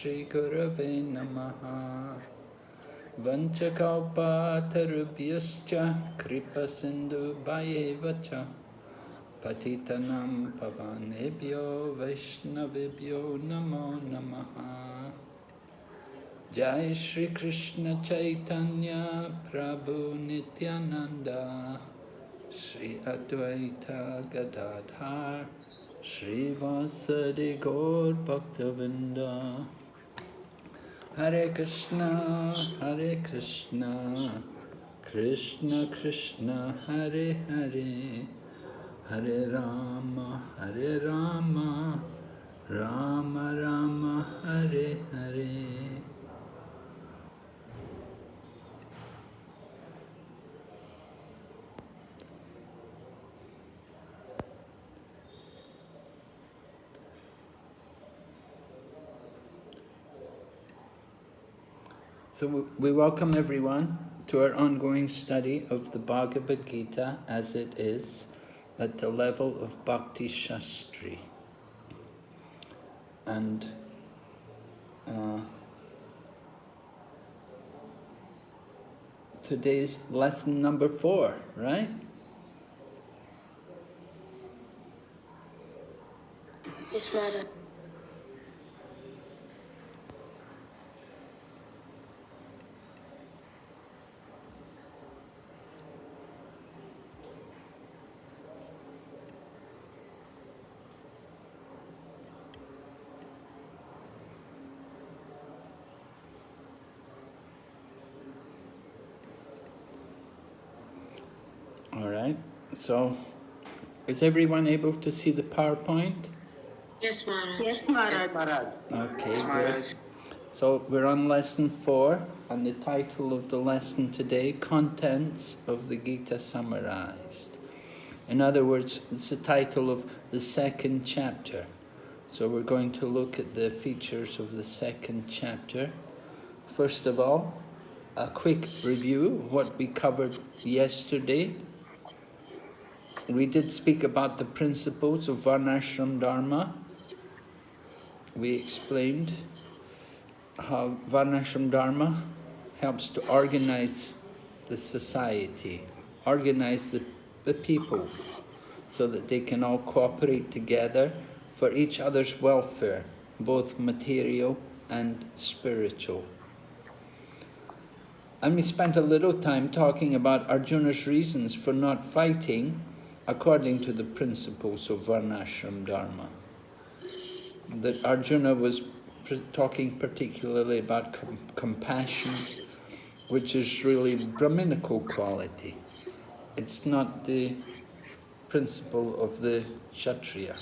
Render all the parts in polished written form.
Shri Gurave Namaha Vanchakalpatarubhyascha Kripa Sindhu Bhayevacha Patitanam Pavanebhyo Vaishnavibhyo Namo Namaha Jai Shri Krishna Chaitanya Prabhu Nityananda Shri Advaita Gadadhar Shri Vasari Gaur Bhaktavinda Hare Krishna, Krishna Krishna, Hare Hare, Hare Rama, Rama Rama, Hare Hare. So we welcome everyone to our ongoing study of the Bhagavad Gita as it is at the level of Bhakti Sastri. And today's lesson number 4, right? Yes, Radha. All right. So, is everyone able to see the PowerPoint? Yes, Maharaj. Yes, Maharaj. Okay, good. So we're on lesson 4, and the title of the lesson today, Contents of the Gita Summarized. In other words, it's the title of the second chapter. So we're going to look at the features of the second chapter. First of all, a quick review of what we covered yesterday. We did speak about the principles of Varnashram Dharma. We explained how Varnashram Dharma helps to organize the society, organize the people, so that they can all cooperate together for each other's welfare, both material and spiritual. And we spent a little time talking about Arjuna's reasons for not fighting according to the principles of Varnashram Dharma. That Arjuna was talking particularly about compassion, which is really Brahminical quality. It's not the principle of the Kshatriya.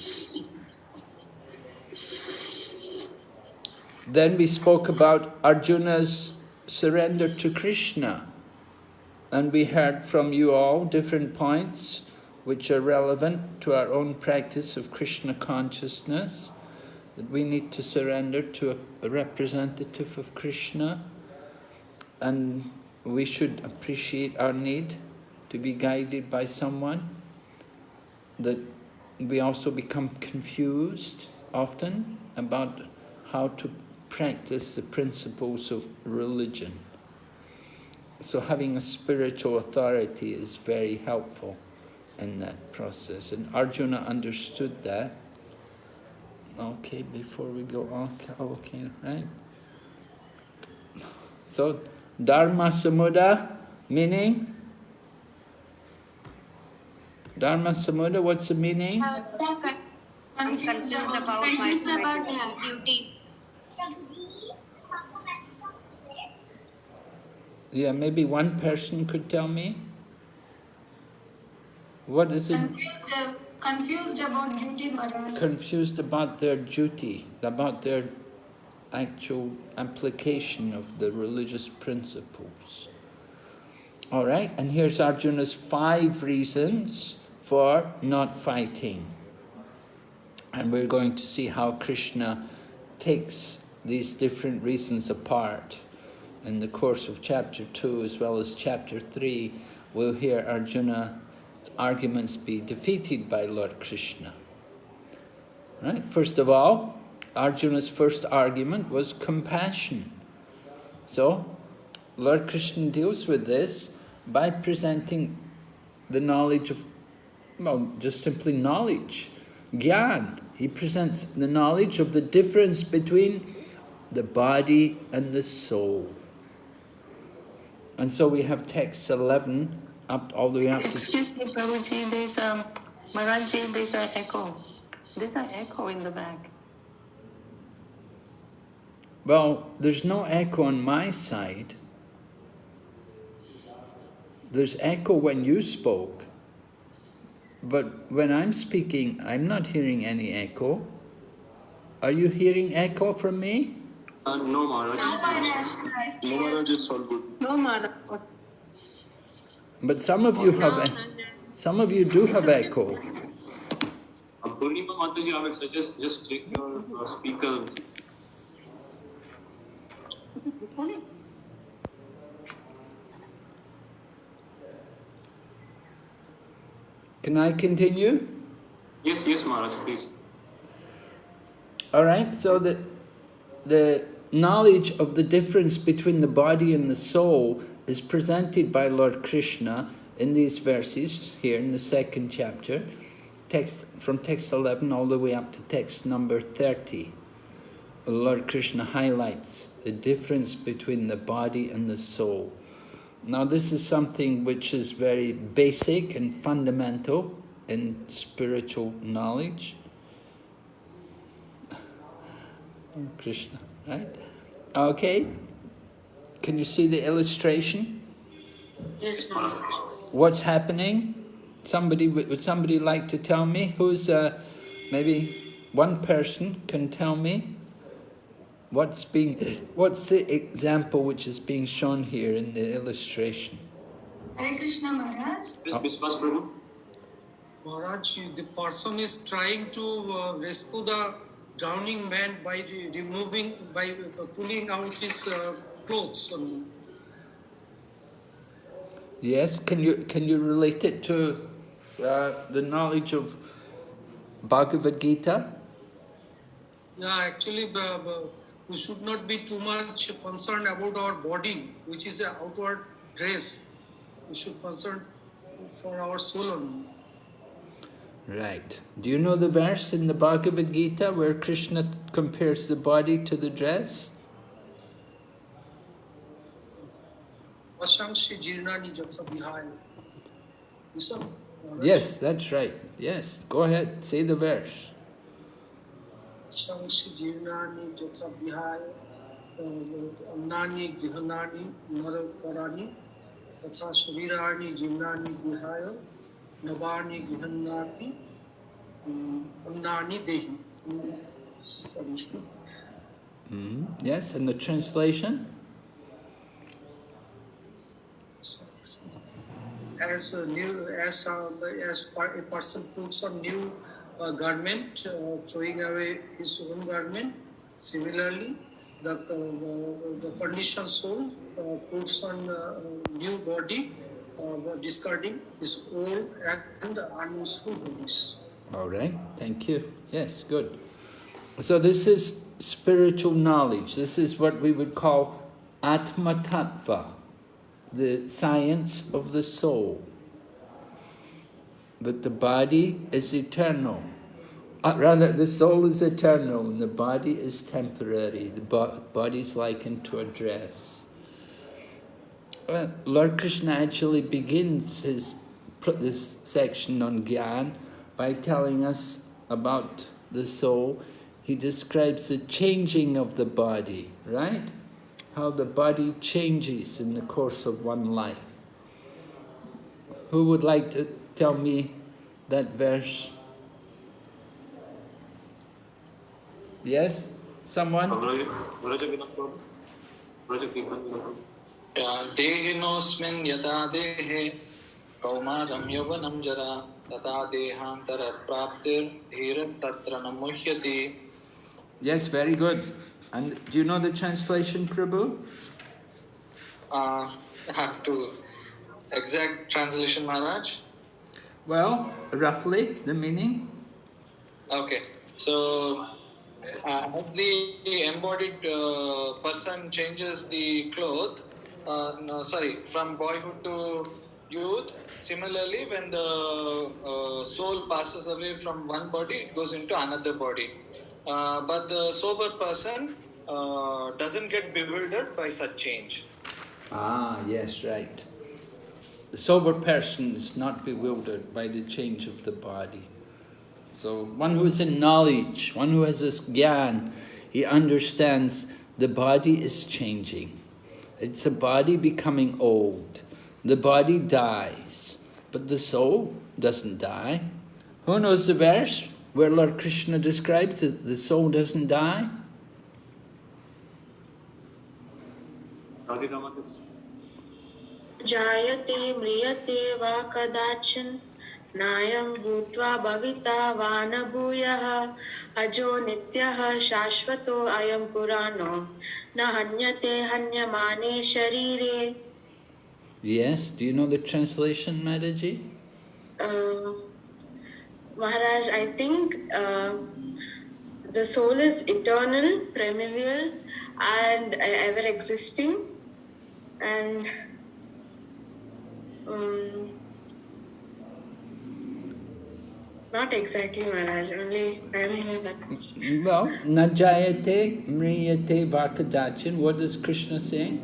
Then we spoke about Arjuna's surrender to Krishna, and we heard from you all different points which are relevant to our own practice of Krishna consciousness, that we need to surrender to a representative of Krishna, and we should appreciate our need to be guided by someone, that we also become confused often about how to practice the principles of religion. So having a spiritual authority is very helpful in that process, and Arjuna understood that. Okay, before we go on, okay, right? So, Dharma Samudaya, meaning? Dharma Samudaya, what's the meaning? Confused about my duty. Yeah, maybe one person could tell me. What is it? Confused about duty, Maharaj. Confused about their duty, about their actual application of the religious principles. All right, and here's Arjuna's 5 reasons for not fighting. And we're going to see how Krishna takes these different reasons apart. In the course of chapter 2 as well as chapter 3, we'll hear Arjuna's arguments be defeated by Lord Krishna. Right? First of all, Arjuna's first argument was compassion. So, Lord Krishna deals with this by presenting the knowledge of, well, just simply knowledge, Gyan. He presents the knowledge of the difference between the body and the soul. And so we have text 11 up all the way up to... Excuse me, Prabhuji, there's Maharajji, there's an echo. There's an echo in the back. Well, there's no echo on my side. There's echo when you spoke. But when I'm speaking, I'm not hearing any echo. Are you hearing echo from me? No, Maharaj. No, Maharaj, it's all good. No, Maharaj. But some of you have, some of you do have echo. Purnima Mataji, I would suggest just check your speakers. Can I continue? Yes, yes, Maharaj, please. All right, so the knowledge of the difference between the body and the soul is presented by Lord Krishna in these verses here in the second chapter, from text 11 all the way up to text number 30. Lord Krishna highlights the difference between the body and the soul. Now this is something which is very basic and fundamental in spiritual knowledge. Oh, Krishna, right? Okay. Can you see the illustration? Yes, Maharaj. What's happening? Would somebody like to tell me? Who's maybe one person can tell me what's the example which is being shown here in the illustration? Hare Krishna, Maharaj. Biswas Prabhu. Maharaj, the person is trying to rescue the drowning man by pulling out his clothes. Yes, can you relate it to the knowledge of Bhagavad Gita? Yeah, actually, we should not be too much concerned about our body, which is the outward dress. We should concern for our soul only. Right. Do you know the verse in the Bhagavad Gita where Krishna compares the body to the dress? Yes, that's right. Yes, go ahead, say the verse. Yes, and the translation? As a person puts on new garment, throwing away his own garment. Similarly, the conditioned soul puts on new body, discarding his old and unuseful bodies. All right, thank you. Yes, good. So this is spiritual knowledge. This is what we would call Atma Tattva, the science of the soul. That the body is eternal. Rather, the soul is eternal and the body is temporary. The body is likened to a dress. Lord Krishna actually begins this section on Gyan by telling us about the soul. He describes the changing of the body, right? How the body changes in the course of one life. Who would like to tell me that verse? Yes? Someone? Dehinosmin yada dehe kaumadam yovanam jara tata dehantara praptir dhirat tatra namuhyati. Yes, very good. And do you know the translation, Prabhu? To exact translation, Maharaj? Well, roughly, the meaning? Okay, so As the embodied person changes the cloth, from boyhood to youth, similarly, when the soul passes away from one body, it goes into another body. But the sober person doesn't get bewildered by such change. Ah, yes, right. The sober person is not bewildered by the change of the body. So one who is in knowledge, one who has this gyan, he understands the body is changing. It's a body becoming old. The body dies, but the soul doesn't die. Who knows the verse where Lord Krishna describes that the soul doesn't die? Jayate mriyate va kadachan nayam bhutva bhavita va na bhuyah ajo nityah shashvato ayam purano na hanyate hanyamane sharire. Yes, do you know the translation, Mataji? Maharaj, I think the soul is eternal, primeval, and ever existing, and not exactly, Maharaj. Only I am that much. Well, najayate mriyate vakadachin. What does Krishna say?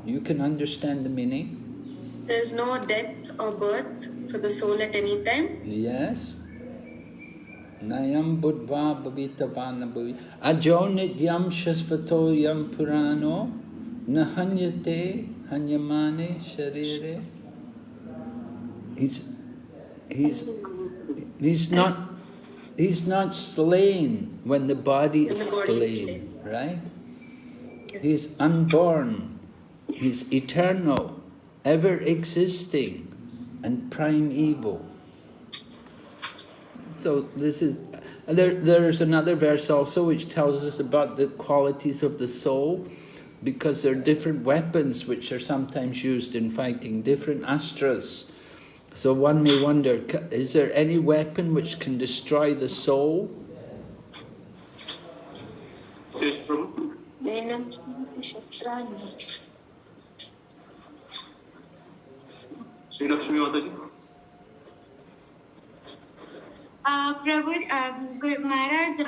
You can understand the meaning. There's no death or birth for the soul at any time. Yes. Nayam buddva bhavita vanabhavi ajo nityam shasvato yam purano nahanyate hanyamane sharire. He's not slain when the body is slain, right? He's unborn. He's eternal, ever existing, and primeval. So this is there's another verse also which tells us about the qualities of the soul, because there are different weapons which are sometimes used in fighting, different astras. So one may wonder, is there any weapon which can destroy the soul? Yes, Prabhu. Sri Lakshmi Mataji. Prabhu, Maharaj,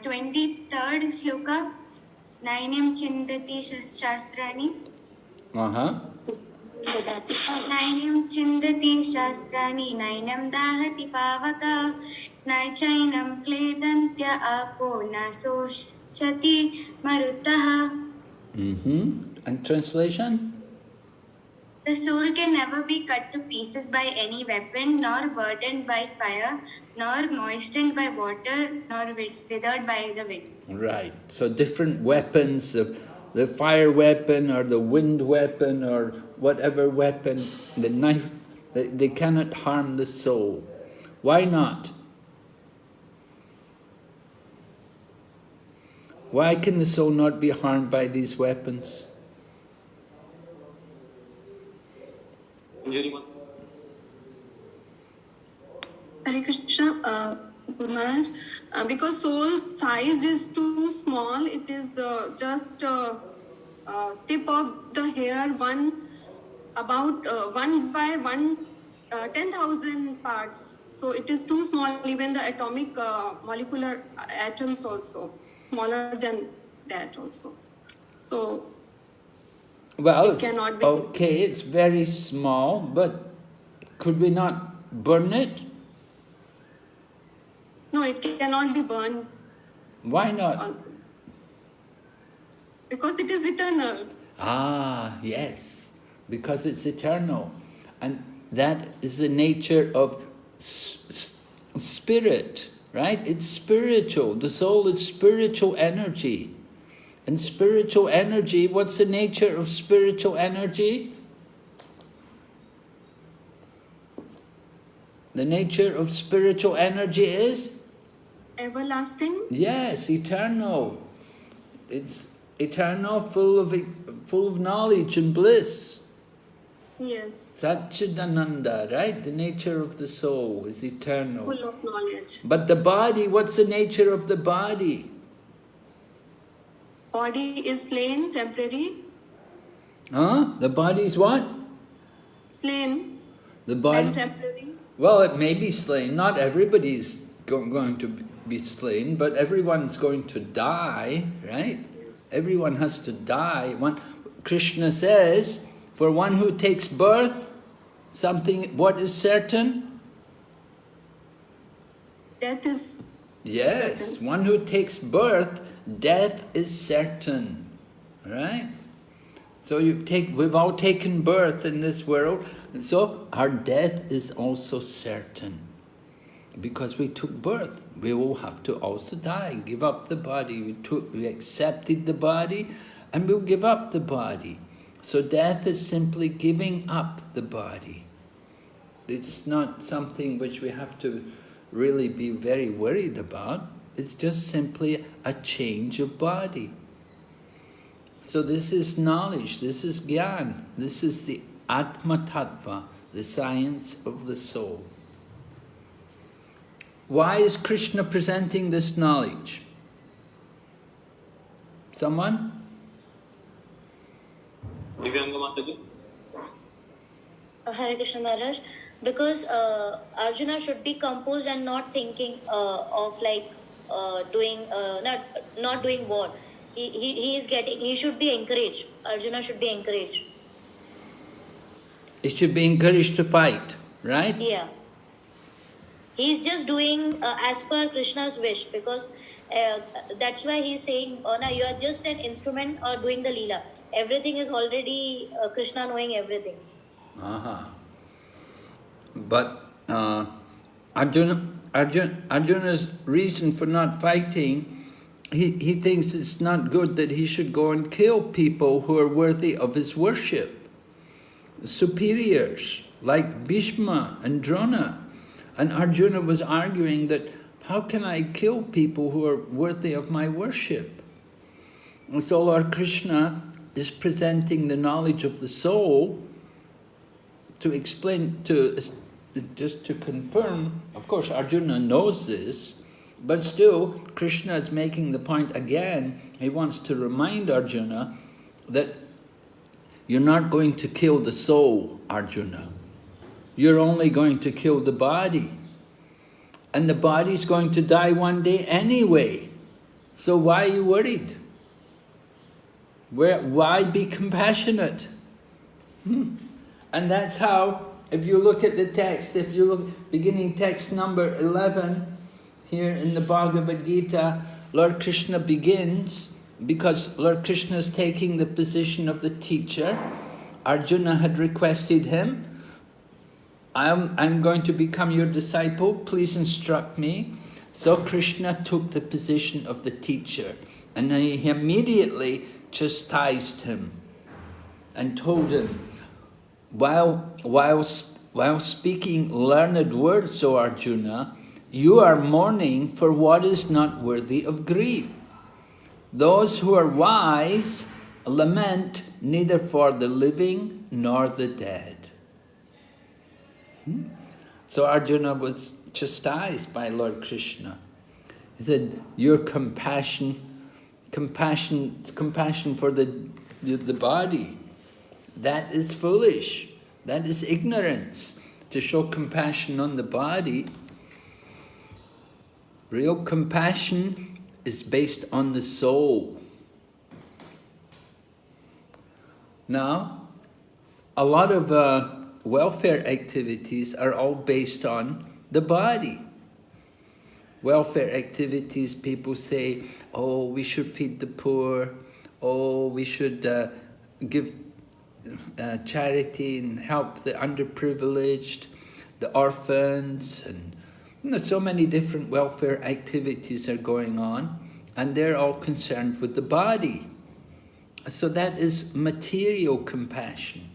23rd shloka, Nainam Chindati Shastrani. Nainam Chindati Shastrani, Nainam Dahati Pavaka, Naichainam Kledantya Apo Nasoshati Marutaha. And translation? The soul can never be cut to pieces by any weapon, nor burdened by fire, nor moistened by water, nor withered by the wind. Right. So different weapons, the fire weapon or the wind weapon or whatever weapon, the knife, they cannot harm the soul. Why not? Why can the soul not be harmed by these weapons? Anjali Mataji. Hare Krishna, Maharaj, because soul size is too small, it is just tip of the hair, one by one, 10,000 parts. So it is too small, even the atomic molecular atoms also, smaller than that also. So Well, it cannot be. Okay, it's very small, but could we not burn it? No, it cannot be burned. Why not? Also. Because it is eternal. Ah, yes, because it's eternal. And that is the nature of spirit, right? It's spiritual. The soul is spiritual energy. And spiritual energy, what's the nature of spiritual energy? The nature of spiritual energy is? Everlasting? Yes, eternal. It's eternal, full of knowledge and bliss. Yes. Satchidananda, right? The nature of the soul is eternal. Full of knowledge. But the body, what's the nature of the body? Body is slain, temporary. Huh? The body is what? Slain The body. and temporary. Well, it may be slain. Not everybody's going to be slain, but everyone's going to die, right? Everyone has to die. Krishna says, for one who takes birth, what is certain? Death is Yes, certain. one who takes birth, death is certain, right? So we've all taken birth in this world, and so our death is also certain. Because we took birth, we will have to also die, give up the body. We accepted the body, and we'll give up the body. So death is simply giving up the body. It's not something which we have to really be very worried about. It's just simply a change of body. So this is knowledge, this is Gyan, this is the Atma Tattva, the science of the soul. Why is Krishna presenting this knowledge? Someone? Hare Krishna Maharaj, because Arjuna should be composed and not thinking of like not doing war. He should be encouraged. Arjuna should be encouraged. He should be encouraged to fight, right? Yeah. He's just doing as per Krishna's wish, because that's why he's saying, oh, no, you are just an instrument or doing the Leela. Everything is already Krishna knowing everything. But Arjuna's reason for not fighting, he thinks it's not good that he should go and kill people who are worthy of his worship. Superiors like Bhishma and Drona. And Arjuna was arguing that, how can I kill people who are worthy of my worship? And so Lord Krishna is presenting the knowledge of the soul to explain, just to confirm. Of course, Arjuna knows this, but still, Krishna is making the point again. He wants to remind Arjuna that you're not going to kill the soul, Arjuna. You're only going to kill the body. And the body's going to die one day anyway. So why are you worried? Why be compassionate? And that's how, if you look at the text, if you look, beginning text number 11, here in the Bhagavad Gita, Lord Krishna begins, because Lord Krishna is taking the position of the teacher. Arjuna had requested him, I'm going to become your disciple, please instruct me. So Krishna took the position of the teacher, and he immediately chastised him and told him, while speaking learned words, O Arjuna, you are mourning for what is not worthy of grief. Those who are wise lament neither for the living nor the dead. So Arjuna was chastised by Lord Krishna. He said, your compassion for the body, that is foolish. That is ignorance, to show compassion on the body. Real compassion is based on the soul. Now, a lot of welfare activities are all based on the body. Welfare activities, people say, oh, we should feed the poor, oh, we should give charity and help the underprivileged, the orphans, and so many different welfare activities are going on, and they're all concerned with the body. So that is material compassion.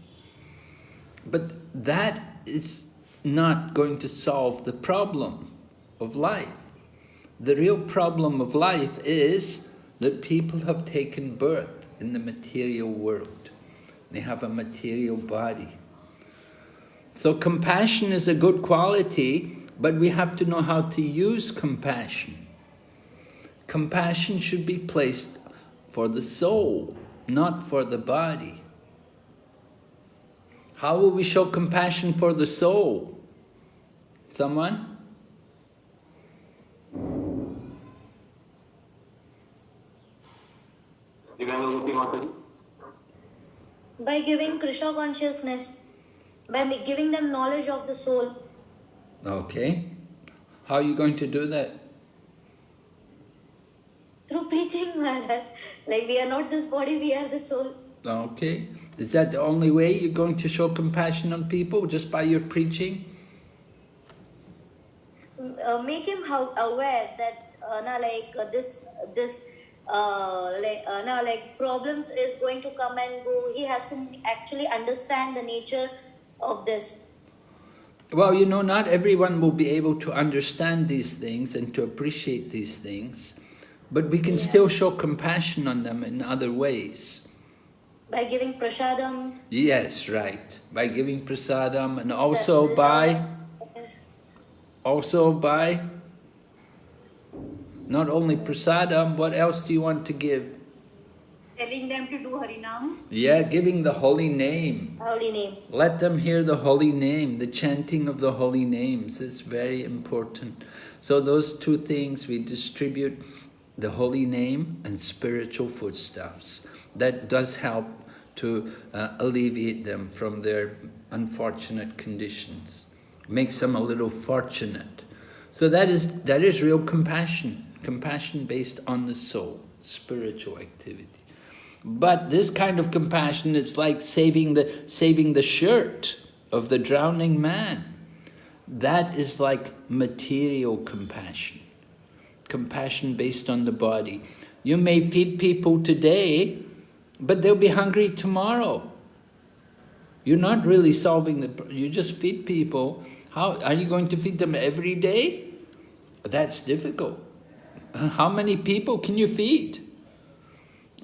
But that is not going to solve the problem of life. The real problem of life is that people have taken birth in the material world. They have a material body. So compassion is a good quality, but we have to know how to use compassion. Compassion should be placed for the soul, not for the body. How will we show compassion for the soul? Someone? By giving Krishna consciousness, by giving them knowledge of the soul. Okay. How are you going to do that? Through preaching, Maharaj. Like we are not this body, we are the soul. Okay. Is that the only way you're going to show compassion on people? Just by your preaching? Make him aware that problems is going to come and go. He has to actually understand the nature of this. Well, you know, not everyone will be able to understand these things and to appreciate these things, but we can still show compassion on them in other ways. By giving prasadam. Yes, right. By giving prasadam, and also by not only prasadam, what else do you want to give? Telling them to do Harinam. Yeah, giving the holy name. Holy name. Let them hear the holy name. The chanting of the holy names is very important. So those two things, we distribute the holy name and spiritual foodstuffs. That does help to alleviate them from their unfortunate conditions. Makes them a little fortunate. So that is real compassion. Compassion based on the soul, spiritual activity. But this kind of compassion is like saving the shirt of the drowning man. That is like material compassion. Compassion based on the body. You may feed people today, but they'll be hungry tomorrow. You're not really solving you just feed people. How are you going to feed them every day? That's difficult. How many people can you feed?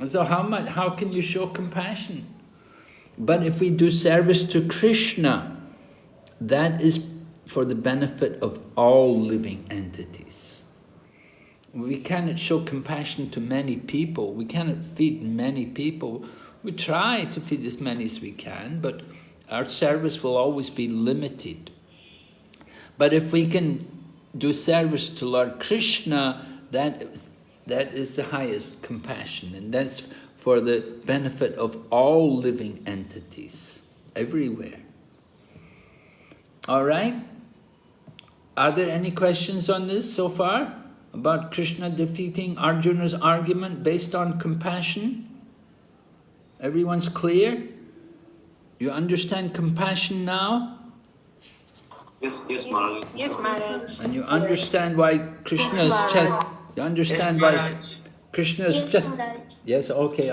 So how can you show compassion? But if we do service to Krishna, that is for the benefit of all living entities. We cannot show compassion to many people. We cannot feed many people. We try to feed as many as we can, but our service will always be limited. But if we can do service to Lord Krishna, that is the highest compassion, and that's for the benefit of all living entities, everywhere. All right? Are there any questions on this so far? About Krishna defeating Arjuna's argument based on compassion? Everyone's clear? You understand compassion now? Yes, Maharaj. Yes, Maharaj. And you understand why Krishna's you understand why Krishna's yes, okay.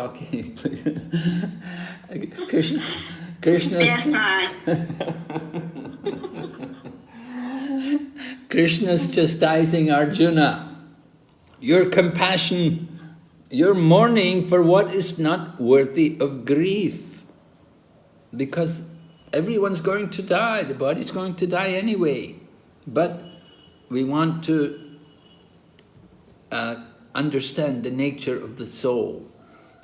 Krishna's chastising Arjuna. Your compassion, you're mourning for what is not worthy of grief. Because everyone's going to die, the body's going to die anyway. But we want to understand the nature of the soul,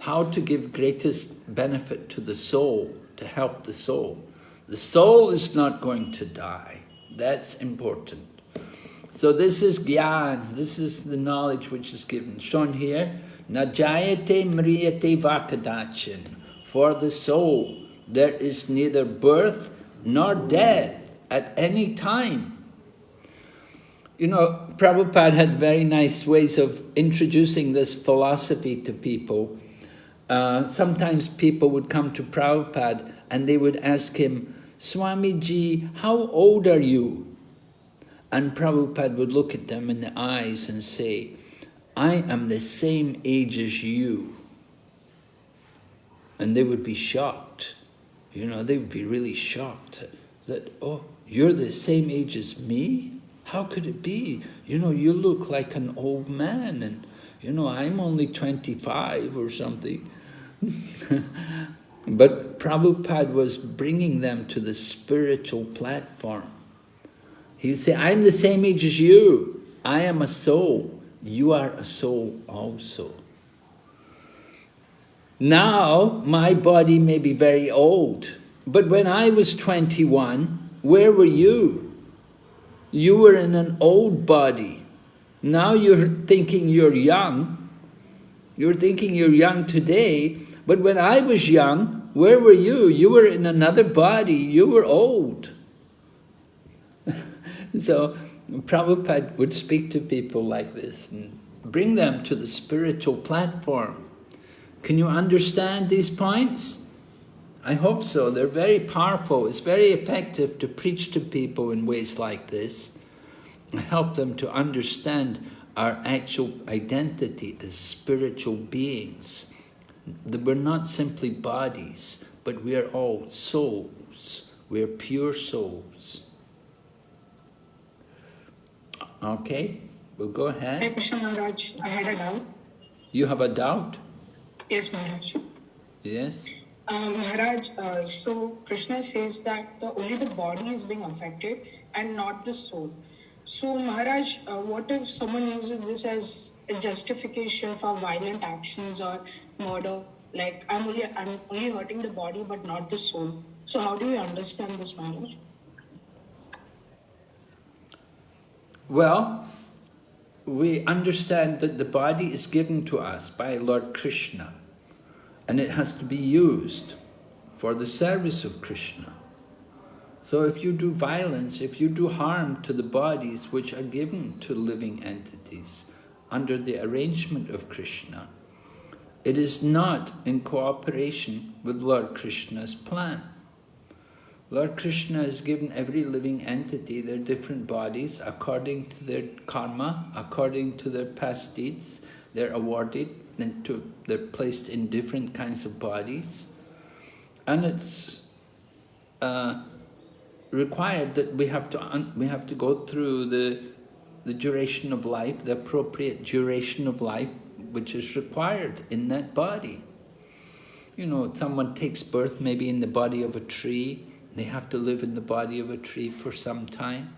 how to give greatest benefit to the soul, to help the soul. The soul is not going to die. That's important. So this is gyan, this is the knowledge which is given. Shown here, Najayate mriyate vakadachin. For the soul, there is neither birth nor death at any time. You know, Prabhupada had very nice ways of introducing this philosophy to people. Sometimes people would come to Prabhupada and they would ask him, Swamiji, how old are you? And Prabhupada would look at them in the eyes and say, I am the same age as you. And they would be shocked. You know, they would be really shocked that, oh, you're the same age as me? How could it be? You know, you look like an old man and, you know, I'm only 25 or something. But Prabhupada was bringing them to the spiritual platform. He would say, I'm the same age as you. I am a soul. You are a soul also. Now, my body may be very old, but when I was 21, where were you? You were in an old body. Now you're thinking you're young. You're thinking you're young today, but when I was young, where were you? You were in another body. You were old. So Prabhupada would speak to people like this and bring them to the spiritual platform. Can you understand these points? I hope so. They're very powerful. It's very effective to preach to people in ways like this. Help them to understand our actual identity as spiritual beings. That we're not simply bodies, but we are all souls. We are pure souls. Okay, we'll go ahead. Hare Krishna Maharaj, I had a doubt. You have a doubt? Yes, Maharaj. Yes. Maharaj, so Krishna says that only the body is being affected and not the soul. So Maharaj, what if someone uses this as a justification for violent actions or murder? Like I'm only hurting the body but not the soul. So how do we understand this, Maharaj? Well, we understand that the body is given to us by Lord Krishna, and it has to be used for the service of Krishna. So if you do violence, if you do harm to the bodies which are given to living entities under the arrangement of Krishna, it is not in cooperation with Lord Krishna's plan. Lord Krishna has given every living entity their different bodies according to their karma, according to their past deeds. They're awarded, they're placed in different kinds of bodies. And it's required that we have to go through the duration of life, the appropriate duration of life, which is required in that body. You know, someone takes birth maybe in the body of a tree. They have to live in the body of a tree for some time.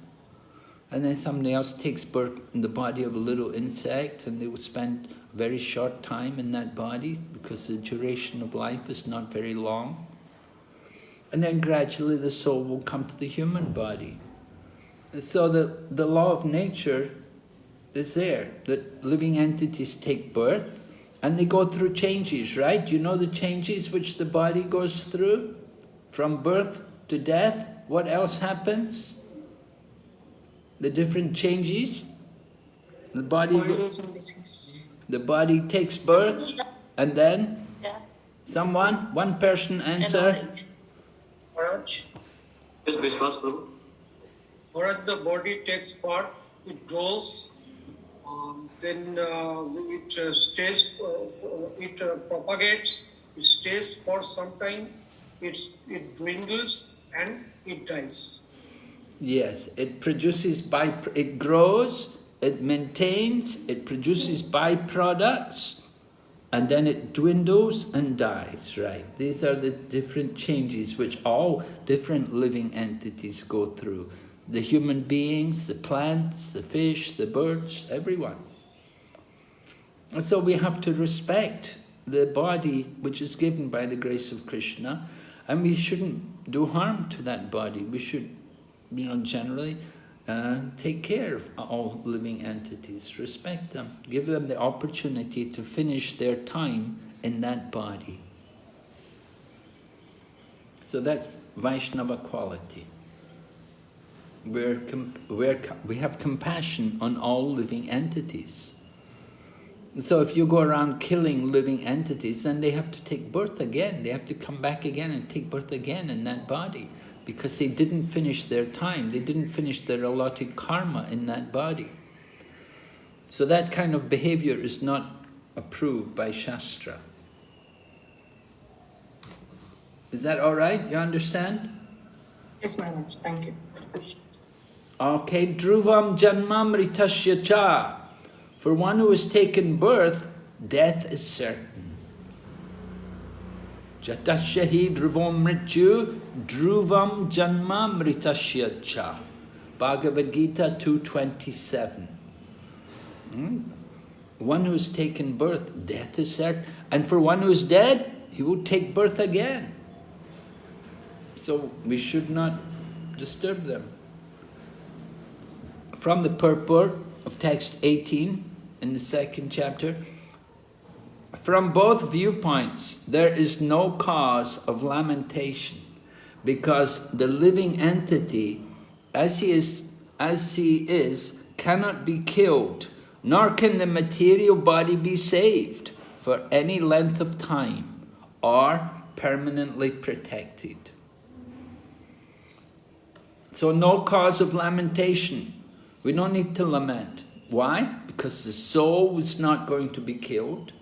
And then somebody else takes birth in the body of a little insect, and they will spend a very short time in that body because the duration of life is not very long. And then gradually the soul will come to the human body. So the law of nature is there, that living entities take birth and they go through changes, right? You know the changes which the body goes through? From birth to death, what else happens? The different changes. The body takes birth, and then one person answer. Maharaj, Yes, Vishwas Prabhu. Maharaj, the body takes part, it grows, then it stays, it propagates, it stays for some time, it dwindles and it dies. Yes, it produces it grows, it maintains, it produces byproducts, and then it dwindles and dies, right? These are the different changes which all different living entities go through. The human beings, the plants, the fish, the birds, everyone. And so we have to respect the body which is given by the grace of Krishna, and we shouldn't do harm to that body. We should, generally take care of all living entities, respect them, give them the opportunity to finish their time in that body. So that's Vaishnava quality. We have compassion on all living entities. So if you go around killing living entities, then they have to take birth again. They have to come back again and take birth again in that body, because they didn't finish their time. They didn't finish their allotted karma in that body. So that kind of behavior is not approved by Shastra. Is that all right? You understand? Yes, Maharaj. Thank you. Okay, Dhruvam Janmam Ritasya Cha. For one who has taken birth, death is certain. Jatasyahi dhruvam mrityu dhruvam janma mritasya cha. Bhagavad Gita 2:27. One who has taken birth, death is certain. And for one who is dead, he will take birth again. So we should not disturb them. From the purport of text 18 in the second chapter, from both viewpoints, there is no cause of lamentation, because the living entity, as he is, cannot be killed, nor can the material body be saved for any length of time or permanently protected. So no cause of lamentation. We don't need to lament. Why? Because the soul is not going to be killed,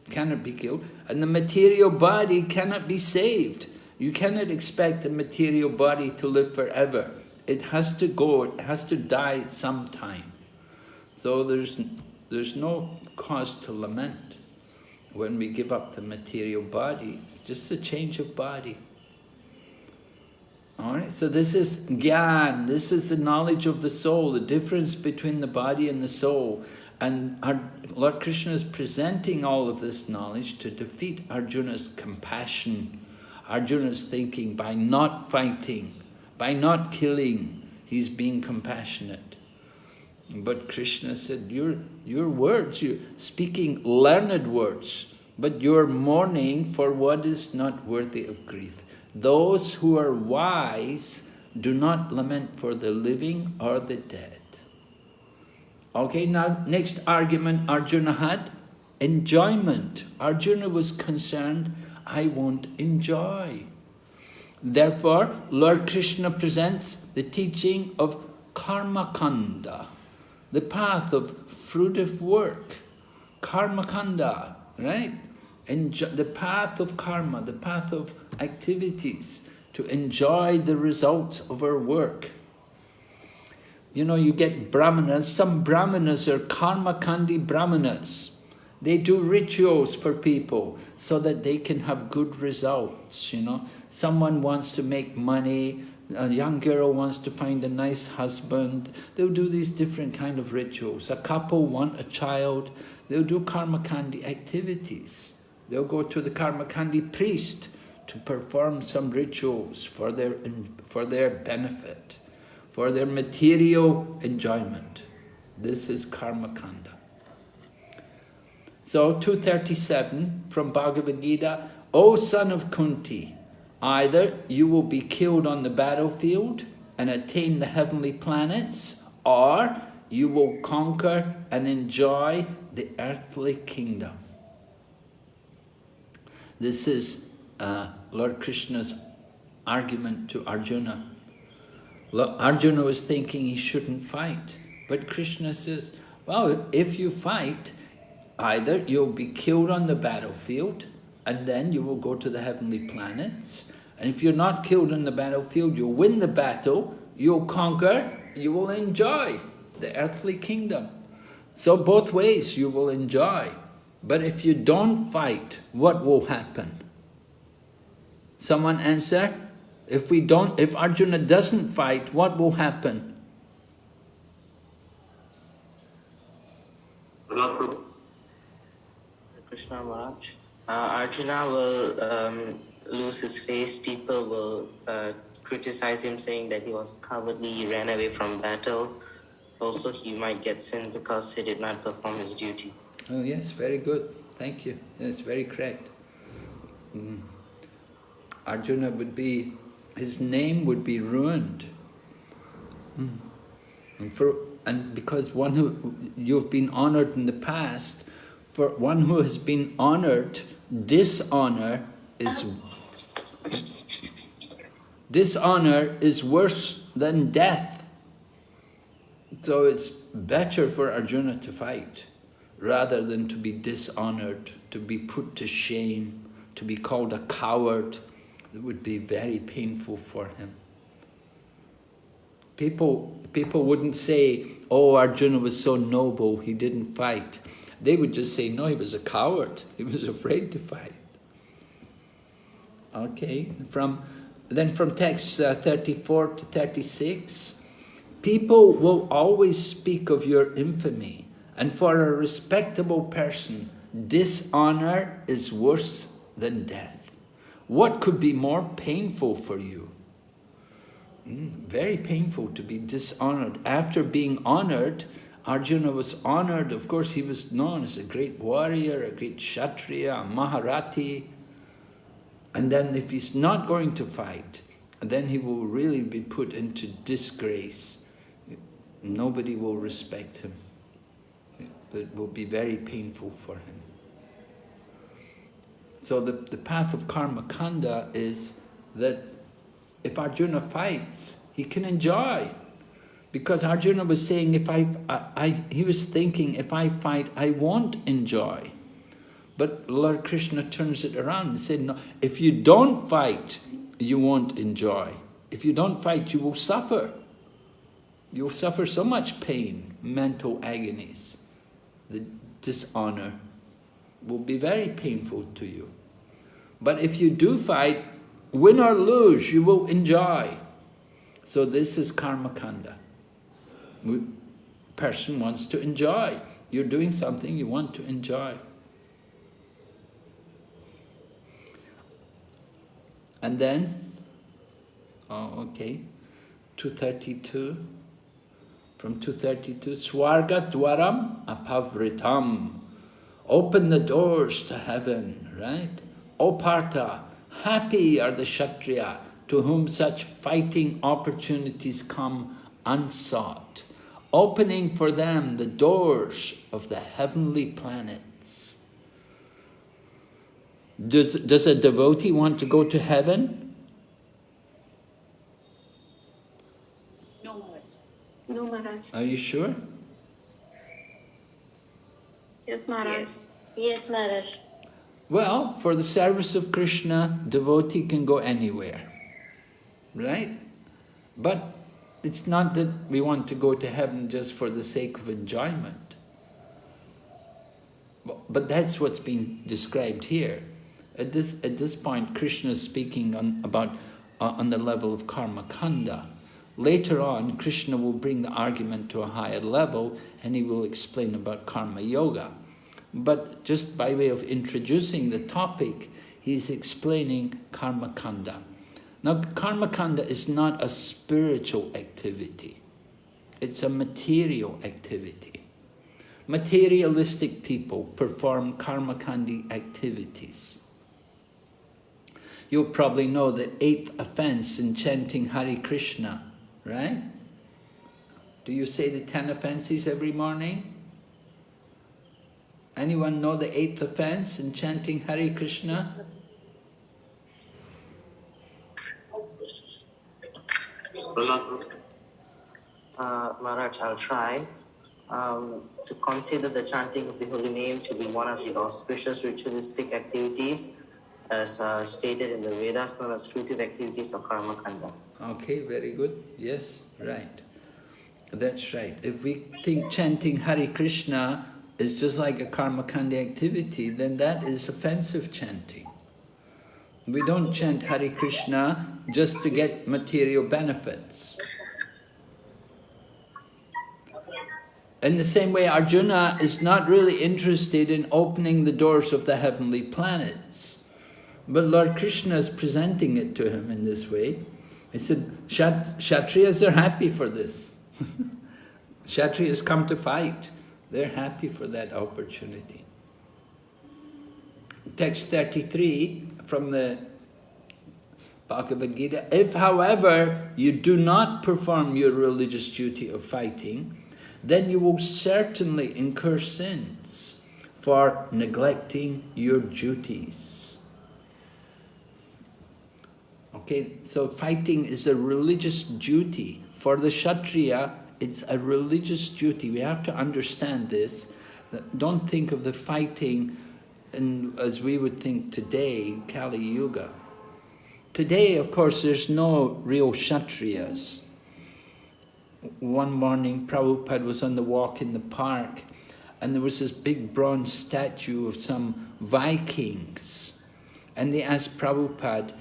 cannot be killed, and the material body cannot be saved. You cannot expect the material body to live forever. It has to go, it has to die sometime. So there's no cause to lament when we give up the material body. It's just a change of body. Alright, so this is Gyan, this is the knowledge of the soul, the difference between the body and the soul. And our Lord Krishna is presenting all of this knowledge to defeat Arjuna's compassion, Arjuna's thinking. By not fighting, by not killing, he's being compassionate. But Krishna said, your words, you're speaking learned words, but you're mourning for what is not worthy of grief. Those who are wise do not lament for the living or the dead. Okay, now next argument Arjuna had, enjoyment. Arjuna was concerned, I won't enjoy. Therefore, Lord Krishna presents the teaching of karma kanda, the path of fruitive work. Karma kanda, right? The path of karma, the path of activities, to enjoy the results of our work. You know, you get brahmanas, some brahmanas are karma kandi brahmanas. They do rituals for people so that they can have good results, you know. Someone wants to make money, a young girl wants to find a nice husband. They'll do these different kind of rituals. A couple want a child, they'll do karma kandi activities. They'll go to the karma kandi priest to perform some rituals for their benefit, for their material enjoyment. This is karma kanda. So 237 from Bhagavad Gita, O son of Kunti, either you will be killed on the battlefield and attain the heavenly planets, or you will conquer and enjoy the earthly kingdom. This is Lord Krishna's argument to Arjuna. Arjuna was thinking he shouldn't fight, but Krishna says, well, if you fight, either you'll be killed on the battlefield and then you will go to the heavenly planets, and if you're not killed on the battlefield, you'll win the battle, you'll conquer, you will enjoy the earthly kingdom. So both ways you will enjoy. But if you don't fight, what will happen? Someone answer? If Arjuna doesn't fight, what will happen? Krishna Maharaj. Arjuna will lose his face. People will criticize him, saying that he was cowardly, he ran away from battle. Also, he might get sin because he did not perform his duty. Oh yes, very good. Thank you. That's very correct. Arjuna his name would be ruined. And because you've been honored in the past, for one who has been honored, dishonor is worse than death. So it's better for Arjuna to fight rather than to be dishonored, to be put to shame, to be called a coward. It would be very painful for him. People wouldn't say, oh, Arjuna was so noble, he didn't fight. They would just say, no, he was a coward. He was afraid to fight. Okay, from text 34 to 36, people will always speak of your infamy, and for a respectable person, dishonor is worse than death. What could be more painful for you? Very painful to be dishonored. After being honored, Arjuna was honored. Of course, he was known as a great warrior, a great Kshatriya, a Maharati. And then if he's not going to fight, then he will really be put into disgrace. Nobody will respect him. It will be very painful for him. So the path of karma kanda is that if Arjuna fights, he can enjoy. Because Arjuna was saying, he was thinking, if I fight, I won't enjoy. But Lord Krishna turns it around and said, no, if you don't fight, you won't enjoy. If you don't fight, you will suffer. You'll suffer so much pain, mental agonies. The dishonor will be very painful to you. But if you do fight, win or lose, you will enjoy. So this is karma kanda. Person wants to enjoy. You're doing something you want to enjoy. And then, 232. From 232, Swarga dwaram apavritam. Open the doors to heaven, right? O Partha, happy are the Kshatriya to whom such fighting opportunities come unsought, opening for them the doors of the heavenly planets. Does a devotee want to go to heaven? No, Maharaj. No, Maharaj. Are you sure? Yes, Maharaj. Yes. Yes, Maharaj. Well, for the service of Krishna, devotee can go anywhere, right? But it's not that we want to go to heaven just for the sake of enjoyment. But that's what's being described here. At this point, Krishna is speaking on the level of karma kanda. Later on, Krishna will bring the argument to a higher level, and he will explain about karma yoga. But just by way of introducing the topic, he's explaining karma kanda. Now, karma kanda is not a spiritual activity. It's a material activity. Materialistic people perform karma kandi activities. You'll probably know the 8th offense in chanting Hare Krishna, right? Do you say the 10 offenses every morning? Anyone know the 8th offense in chanting Hare Krishna? Maharaj, I'll try. To consider the chanting of the holy name to be one of the auspicious ritualistic activities as stated in the Vedas, known as fruitive activities of karma kanda. Okay, very good. Yes, right. That's right. If we think chanting Hare Krishna is just like a karma kandi activity, then that is offensive chanting. We don't chant Hare Krishna just to get material benefits. In the same way, Arjuna is not really interested in opening the doors of the heavenly planets. But Lord Krishna is presenting it to him in this way. He said, Kshatriyas are happy for this. Kshatriyas come to fight. They're happy for that opportunity. Text 33 from the Bhagavad Gita. If, however, you do not perform your religious duty of fighting, then you will certainly incur sins for neglecting your duties. Okay, so fighting is a religious duty. For the Kshatriya, it's a religious duty. We have to understand this. Don't think of the fighting as we would think today, Kali Yuga. Today, of course, there's no real Kshatriyas. One morning, Prabhupada was on the walk in the park, and there was this big bronze statue of some Vikings. And they asked Prabhupada,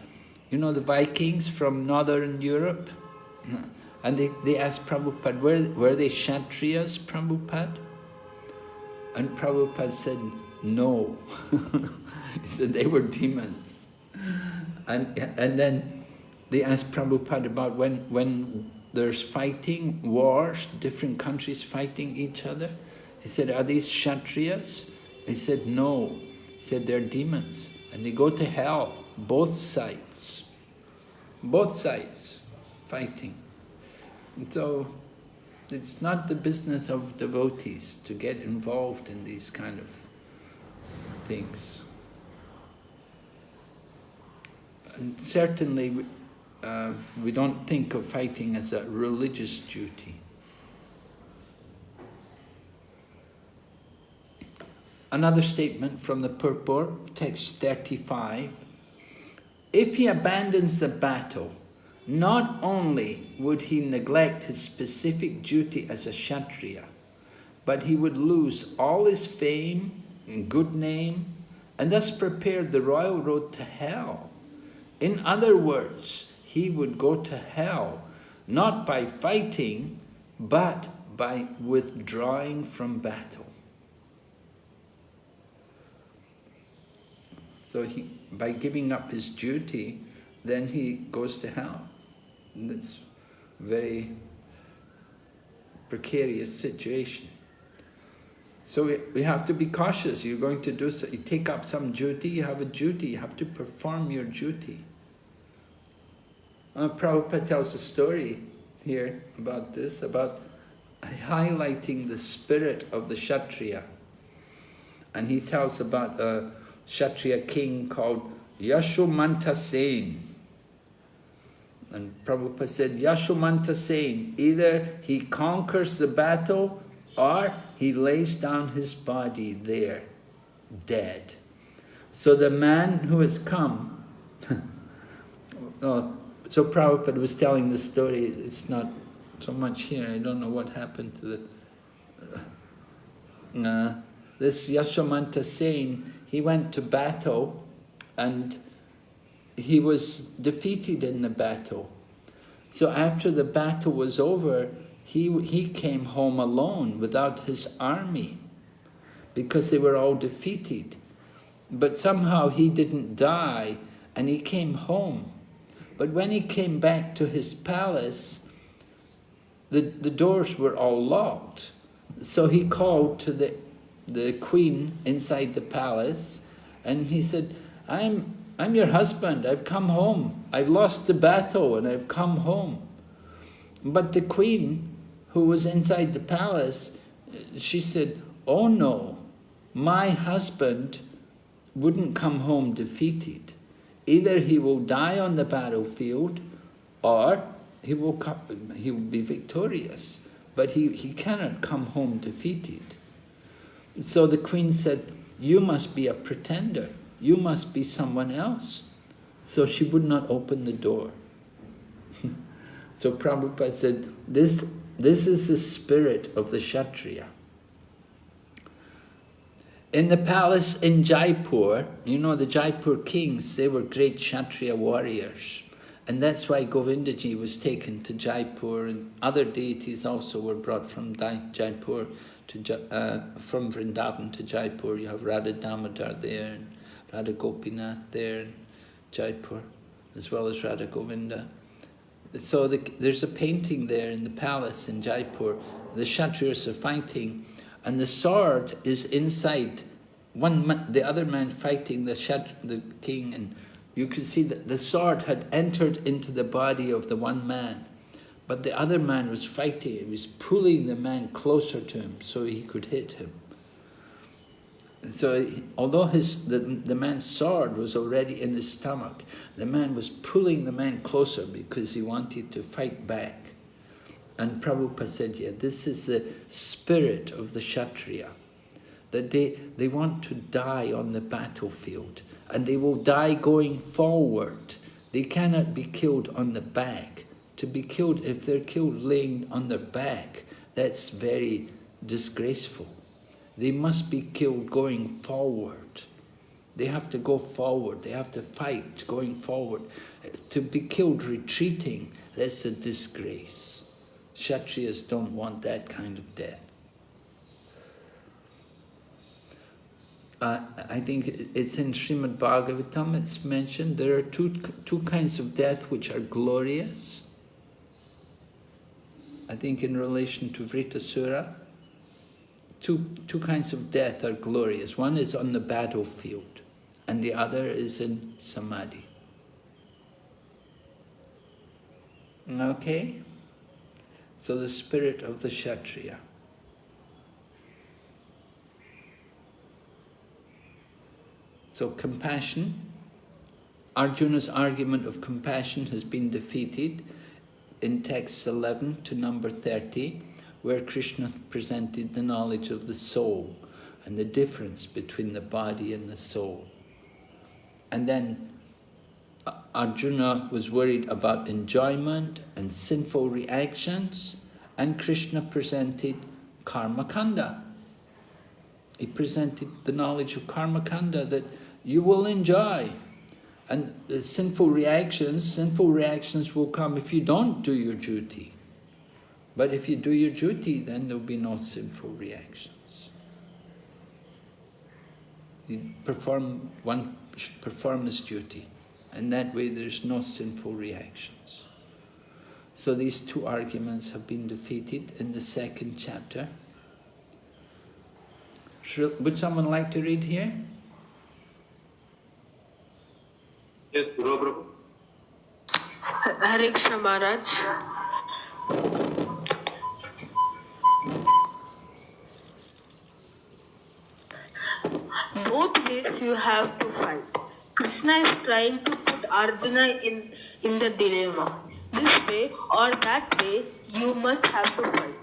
you know the Vikings from Northern Europe? And they asked Prabhupada, were they Kshatriyas, Prabhupada? And Prabhupada said, no. He said they were demons. And then they asked Prabhupada about when there's fighting, wars, different countries fighting each other. He said, are these Kshatriyas? He said, no. He said, they're demons. And they go to hell, both sides. Both sides fighting. And so it's not the business of devotees to get involved in these kind of things. And certainly we don't think of fighting as a religious duty. Another statement from the purport, text 35. If he abandons the battle, not only would he neglect his specific duty as a Kshatriya, but he would lose all his fame and good name, and thus prepare the royal road to hell. In other words, he would go to hell, not by fighting, but by withdrawing from battle. So by giving up his duty, then he goes to hell. And that's a very precarious situation. So we have to be cautious. You're going to do so, you take up some duty, you have a duty, you have to perform your duty. Prabhupada tells a story here about this, about highlighting the spirit of the Kshatriya. And he tells about a Kshatriya king called Yashomanta Sen. And Prabhupada said, Yashomanta Sen, either he conquers the battle or he lays down his body there, dead. So the man who has come, so Prabhupada was telling the story, it's not so much here, I don't know what happened to this Yashomanta Sen, he went to battle and he was defeated in the battle. So after the battle was over, he came home alone without his army because they were all defeated. But somehow he didn't die and he came home. But when he came back to his palace, the doors were all locked. So he called to the queen inside the palace and he said, I'm your husband, I've come home. I've lost the battle and I've come home. But the queen, who was inside the palace, she said, oh no, my husband wouldn't come home defeated. Either he will die on the battlefield or he will be victorious. But he cannot come home defeated. So the queen said, you must be a pretender. You must be someone else. So she would not open the door. So Prabhupada said, this is the spirit of the Kshatriya. In the palace in Jaipur, you know the Jaipur kings, they were great Kshatriya warriors. And that's why Govindaji was taken to Jaipur, and other deities also were brought from Jaipur, from Vrindavan to Jaipur. You have Radha Damodar there, and Radha Gopinath there in Jaipur, as well as Radha Govinda. So there's a painting there in the palace in Jaipur. The Kshatriyas are fighting, and the sword is inside the other man fighting the king, and you could see that the sword had entered into the body of the one man, but the other man was fighting. He was pulling the man closer to him so he could hit him. So although the man's sword was already in his stomach, the man was pulling the man closer because he wanted to fight back. And Prabhupada said, yeah, this is the spirit of the Kshatriya, that they want to die on the battlefield, and they will die going forward. They cannot be killed on the back. To be killed, if they're killed laying on their back, that's very disgraceful. They must be killed going forward. They have to go forward. They have to fight going forward. To be killed retreating, that's a disgrace. Kshatriyas don't want that kind of death. I think it's in Srimad Bhagavatam, it's mentioned, there are two kinds of death which are glorious. I think in relation to Vritasura, two kinds of death are glorious. One is on the battlefield, and the other is in Samadhi. Okay? So the spirit of the Kshatriya. So compassion, Arjuna's argument of compassion has been defeated in texts 11 to number 30, where Krishna presented the knowledge of the soul and the difference between the body and the soul. And then Arjuna was worried about enjoyment and sinful reactions, and Krishna presented karma kanda. He presented the knowledge of karma kanda, that you will enjoy. And the sinful reactions will come if you don't do your duty. But if you do your duty, then there will be no sinful reactions. One should perform his duty, and that way there's no sinful reactions. So these two arguments have been defeated in the second chapter. Would someone like to read here? Yes, Guru. Hare Krishna Maharaj. Both ways you have to fight. Krishna is trying to put Arjuna in the dilemma. This way or that way, you must have to fight.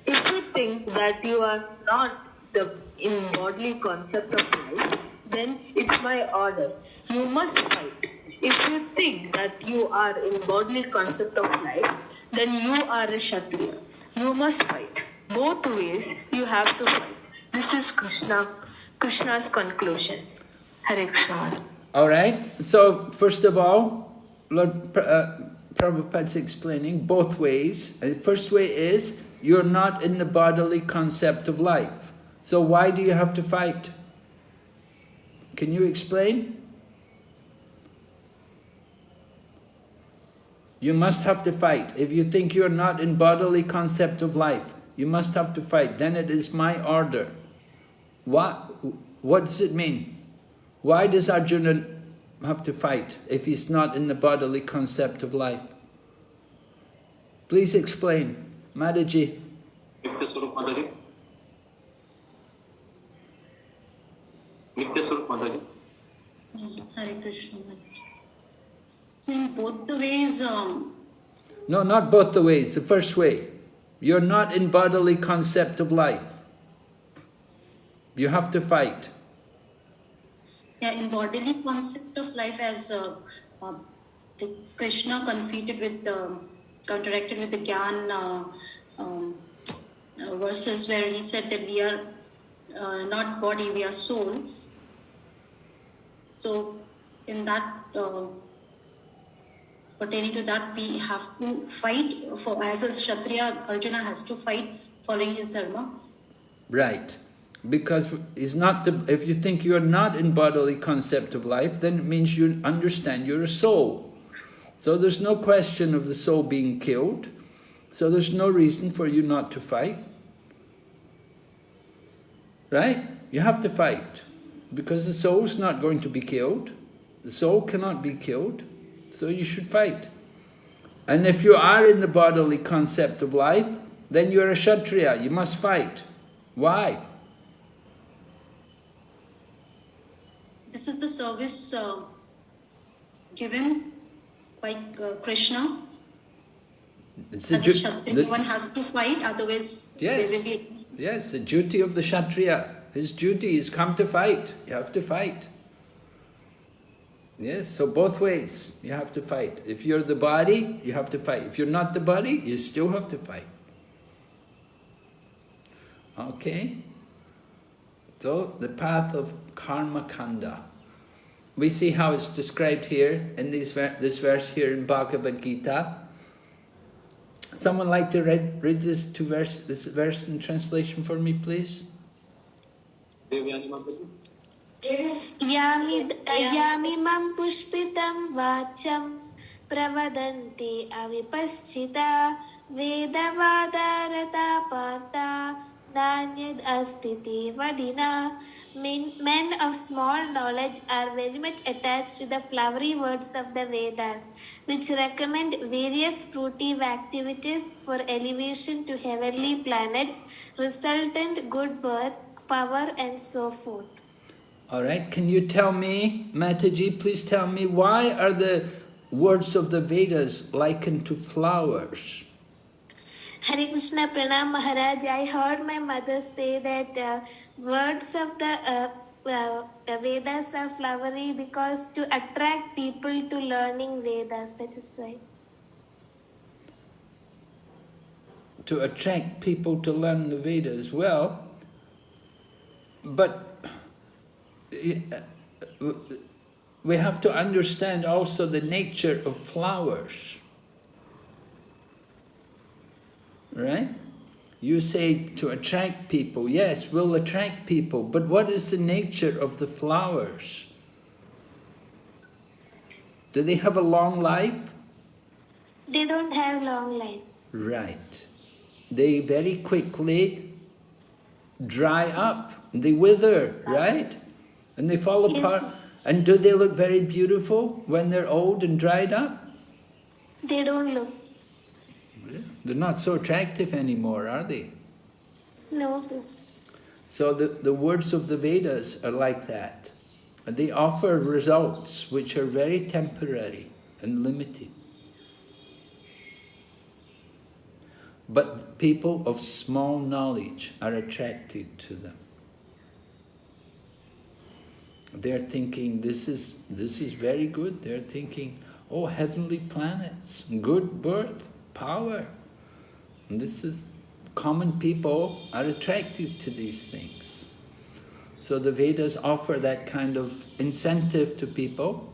If you think that you are not in bodily concept of life, then it's my order. You must fight. If you think that you are in bodily concept of life, then you are a Kshatriya. You must fight. Both ways you have to fight. This is Krishna's conclusion. Hare Krishna. All right. So first of all, Lord Prabhupada's explaining both ways. The first way is you're not in the bodily concept of life. So why do you have to fight? Can you explain? You must have to fight. If you think you're not in bodily concept of life, you must have to fight. Then it is my order. What does it mean? Why does Arjuna have to fight if he's not in the bodily concept of life? Please explain. Mataji. Nitya Swarup Mataji. Nitya Swarup Mataji. Hare Krishna. So in both the ways... No, not both the ways. The first way. You're not in bodily concept of life. You have to fight. Yeah, in bodily concept of life, as Krishna counteracted with the Gyan verses where he said that we are not body, we are soul. So in that, pertaining to that, we have to fight. As a Kshatriya, Arjuna has to fight following his dharma. Right. Because if you think you're not in bodily concept of life, then it means you understand you're a soul. So there's no question of the soul being killed. So there's no reason for you not to fight. Right? You have to fight. Because the soul's not going to be killed. The soul cannot be killed. So you should fight. And if you are in the bodily concept of life, then you're a Kshatriya. You must fight. Why? This is the service given by Krishna. As a Kshatriya, one has to fight, otherwise yes. they will be... Yes, the duty of the Kshatriya. His duty is come to fight. You have to fight. Yes, so both ways you have to fight. If you're the body, you have to fight. If you're not the body, you still have to fight. Okay? So, the path of karma kanda. we see how it's described here in this verse here in Bhagavad Gita. Someone like to read this verse in translation for me, please? Yamimam pushpitam vacham pravadanti avipaschita vedavadarata partha nanyad astiti vadina. Men of small knowledge are very much attached to the flowery words of the Vedas, which recommend various fruitive activities for elevation to heavenly planets, resultant good birth, power, and so forth. All right, can you tell me, Mataji, please tell me, why are the words of the Vedas likened to flowers? Hare Krishna, Pranam Maharaj. I heard my mother say that words of the Vedas are flowery because to attract people to learning Vedas. That is why. To attract people to learn the Vedas, well, but we have to understand also the nature of flowers. Right? You say to attract people. Yes, we'll attract people. But what is the nature of the flowers? Do they have a long life? They don't have long life. Right. They very quickly dry up. They wither, right? And they fall apart. And do they look very beautiful when they're old and dried up? They don't look. They're not so attractive anymore, are they? No. So the words of the Vedas are like that. They offer results which are very temporary and limited. But people of small knowledge are attracted to them. They're thinking, this is very good. They're thinking, oh, heavenly planets, good birth, power. And this is, common people are attracted to these things. So the Vedas offer that kind of incentive to people.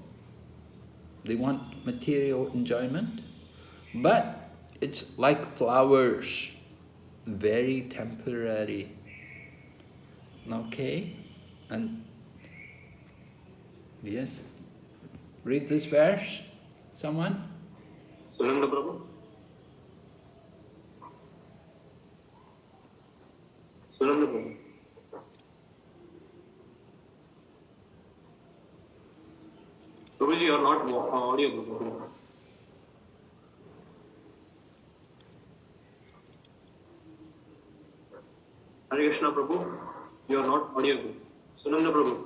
They want material enjoyment. But it's like flowers, very temporary. Okay? And yes, read this verse, someone? Sunanda Prabhu. Sunanda Prabhu. Prabhuji, you are not audible. Hare Krishna Prabhu, you are not audible. Sunanda Prabhu.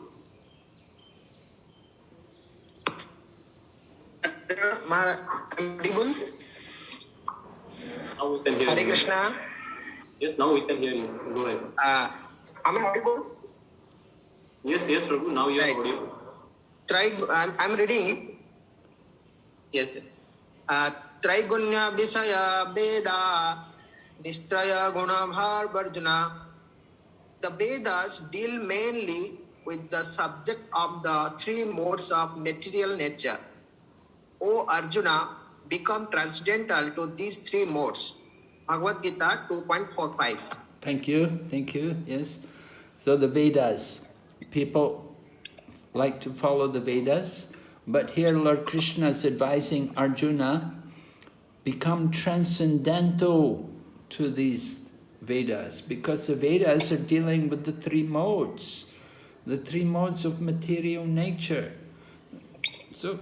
I'm audible. Now we can hear Hare you. Krishna. Yes, now we can hear you. Go ahead. Am I audible? Yes, Prabhu, now you are Right. audible. I'm reading. Yes. Trigunya Visaya Veda Nistraya Guna Bhar Varjuna. The Vedas deal mainly with the subject of the three modes of material nature. O Arjuna, become transcendental to these three modes. Bhagavad Gita 2.45. Thank you, yes. So the Vedas, people like to follow the Vedas, but here Lord Krishna is advising Arjuna, become transcendental to these Vedas, because the Vedas are dealing with the three modes of material nature. So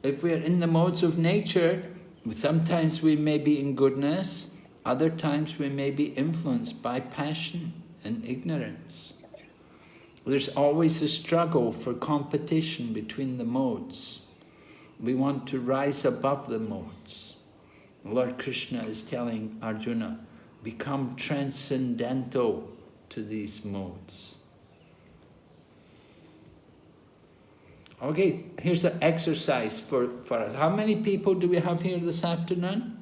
if we are in the modes of nature, sometimes we may be in goodness, other times we may be influenced by passion and ignorance. There's always a struggle for competition between the modes. We want to rise above the modes. Lord Krishna is telling Arjuna, become transcendental to these modes. Okay, here's an exercise for us. How many people do we have here this afternoon?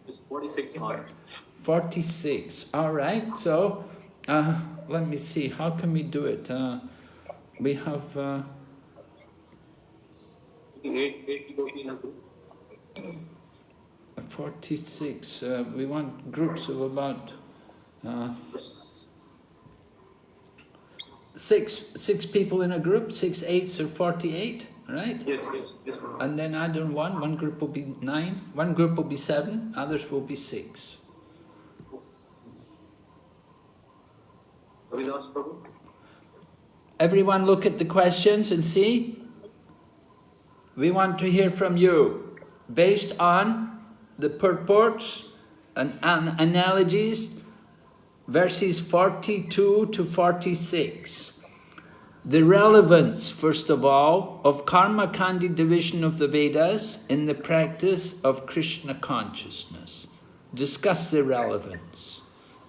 It's 46 mark. 46. All right. So let me see. How can we do it? We have eight people in a group. 46. We want groups of about six people in a group. 6 8s are 48, right? Yes. And then add on one. One group will be 9. One group will be 7. Others will be 6. Everyone look at the questions and see. We want to hear from you. Based on the purports and analogies, verses 42 to 46. The relevance, first of all, of Karma Kandi division of the Vedas in the practice of Krishna consciousness. Discuss the relevance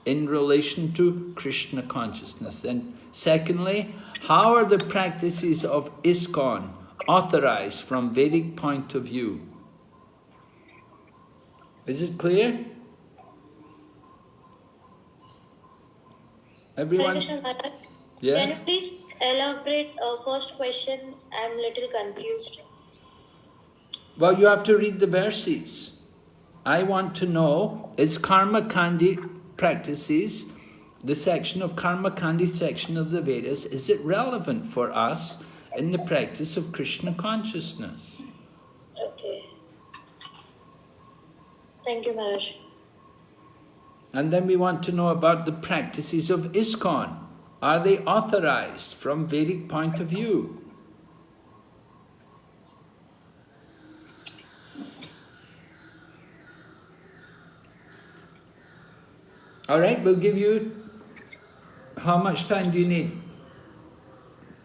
in relation to Krishna consciousness. And secondly, how are the practices of ISKCON authorized from Vedic point of view? Is it clear? Everyone? Yeah? Can you please elaborate first question? I'm a little confused. Well, you have to read the verses. I want to know, is Karma Kandi practices, the section of Karma Kandi section of the Vedas, is it relevant for us in the practice of Krishna consciousness? Okay. Thank you, Maharaj. And then we want to know about the practices of ISKCON. Are they authorized from Vedic point of view? All right, we'll give you... How much time do you need?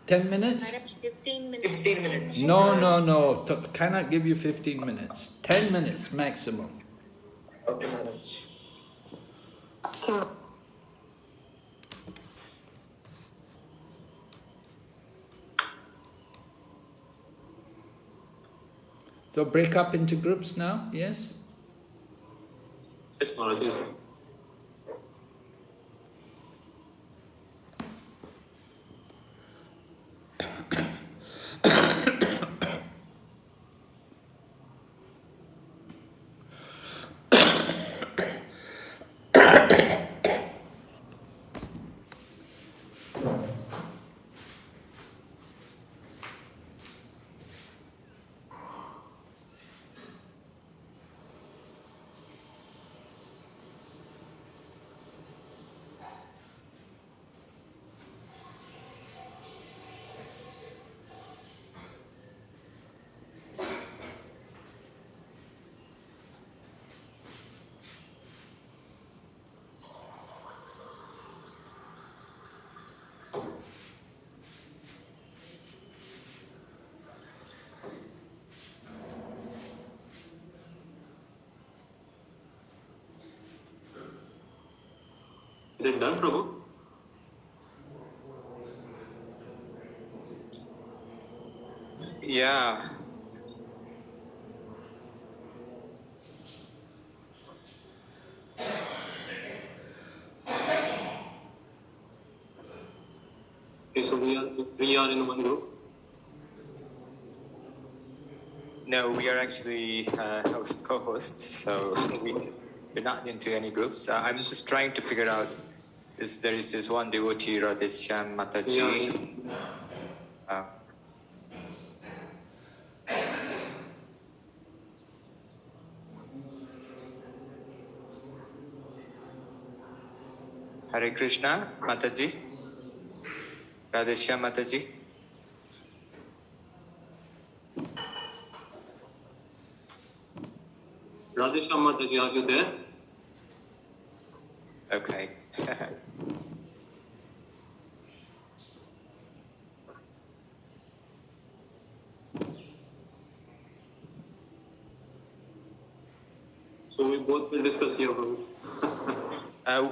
10 minutes? 15 minutes. 15 minutes. No. Cannot give you 15 minutes. 10 minutes maximum. Okay, Maharaj. So break up into groups now, yes? Yes, Maharaj. Yes. Is it done, Prabhu? Yeah. Okay, so we are in one group. No, we are actually co-hosts, so we're not into any groups. I'm just trying to figure out there is this one devotee, Radheshyam Mataji. Hare Krishna, Mataji. Radheshyam Mataji. Radheshyam Mataji, are you there? Okay. So we both will discuss here, Prabhu.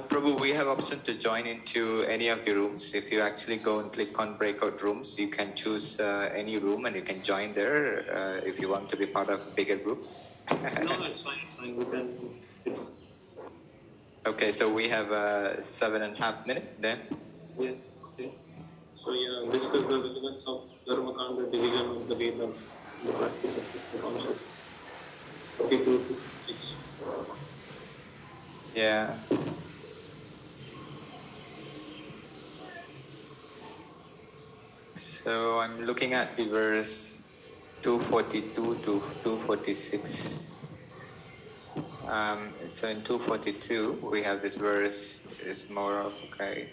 Prabhu, we have option to join into any of the rooms. If you actually go and click on breakout rooms, you can choose any room and you can join there if you want to be part of a bigger group. No, it's fine. We can. Okay, so we have 7.5 minutes then. Yeah. Okay. So discuss the relevance of Dharmakanda division of the Vedas. the practice of Krishna consciousness. 42 to 6. Yeah. So I'm looking at the verse 242 to 246. So in 242, we have this verse is more of, okay.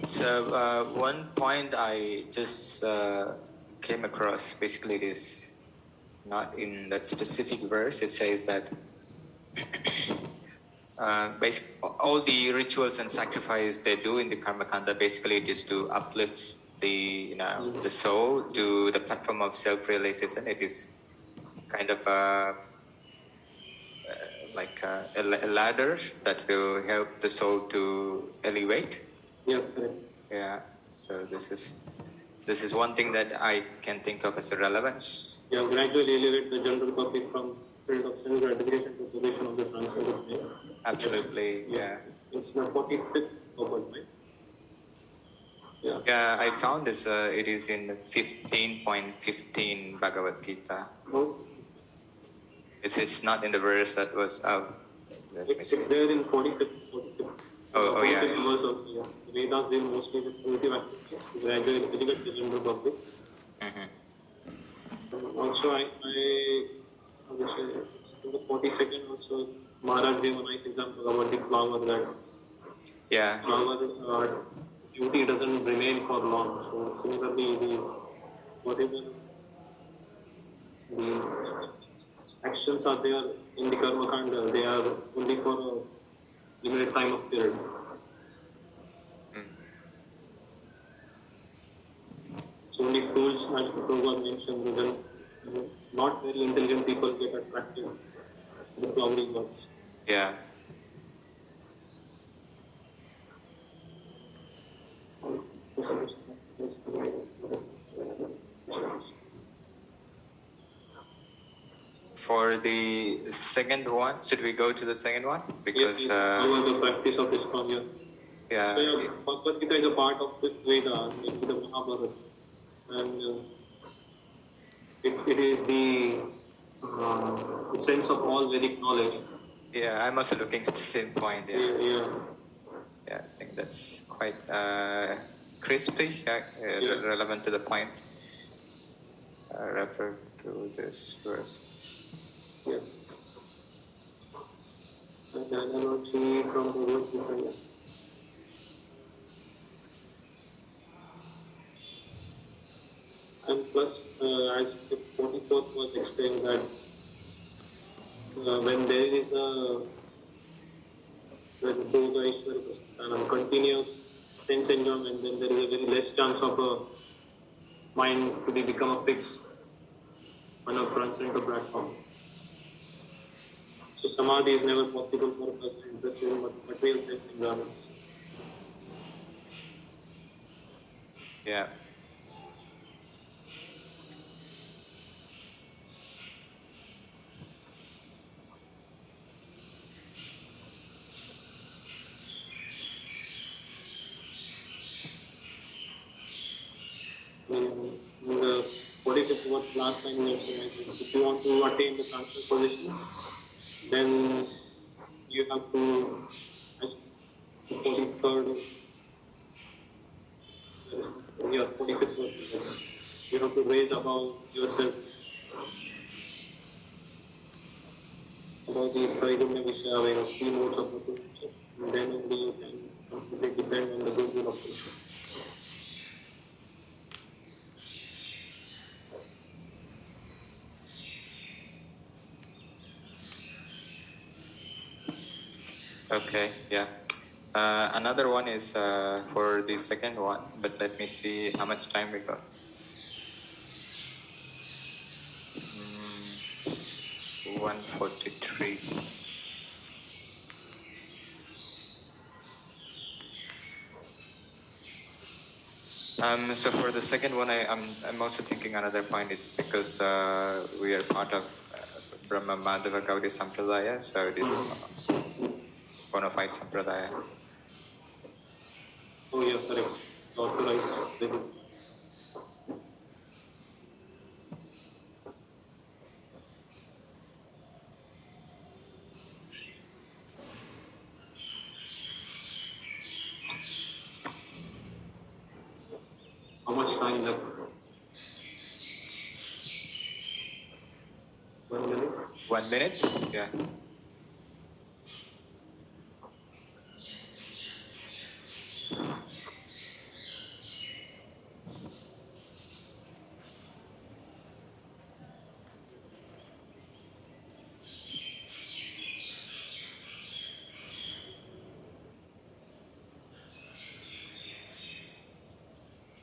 So one point I just came across, basically it is not in that specific verse. It says that all the rituals and sacrifice they do in the Karma Kanda, basically it is to uplift the the soul to the platform of self-realization. It is kind of like a ladder that will help the soul to elevate. Yeah, correct. Yeah. So this is one thing that I can think of as a relevance. Yeah, gradually elevate the general public from field of self gratification to position of the transfer of name. Absolutely. Yeah. It's the 45th purpose, right? Yeah. Yeah, I found this. It is in 15.15 Bhagavad Gita. Oh. It's not in the verse that was out. It's there in 45th. Oh, yeah. Yeah. Vedas deal mostly with primitive activities to gradually elevate the general public. Also, I would say in the 42nd also, Maharaj gave a nice example about the flower that flower beauty doesn't remain for long. So similarly, whatever the actions are there in the karma kanda, they are only for a limited time of period. So only fools, as Prabhupada mentioned, then not very intelligent people get attracted to the flowery gods. Yeah. For the second one, should we go to the second one? Because the practice of ISKCON, yeah. So yeah, Bhagavad Gita is a part of the Veda, like the Mahabharata, and it is the sense of all Vedic knowledge. Yeah, I'm also looking at the same point. Yeah. Yeah, I think that's quite crispy, relevant to the point. Refer to this verse. Yeah. And the analogy from Bhagavad Gita. And plus, as the 44th was explained that when there is a continuous sense enjoyment, then there is a very less chance of a mind to become a fix on a transcendental platform. So samadhi is never possible for a person interested in material sense enjoyments. Yeah. The 45th was last time mentioned, if you want to attain the transfer position, then you have to, as 43rd, yeah, 25th verse, you have to raise about yourself, about the Traigunya Vishaya, 3 modes of the Krishna, and then only you can completely depend on the goodwill of Krishna. Okay, yeah. Another one is for the second one, but let me see how much time we got. 1:43. So for the second one, I'm also thinking another point is because we are part of Brahma Madhava Gaudiya Sampradaya, so it is bona fide Sampradaya. Oh yeah, correct. Authorized. How much time left? 1 minute? 1 minute? Yeah.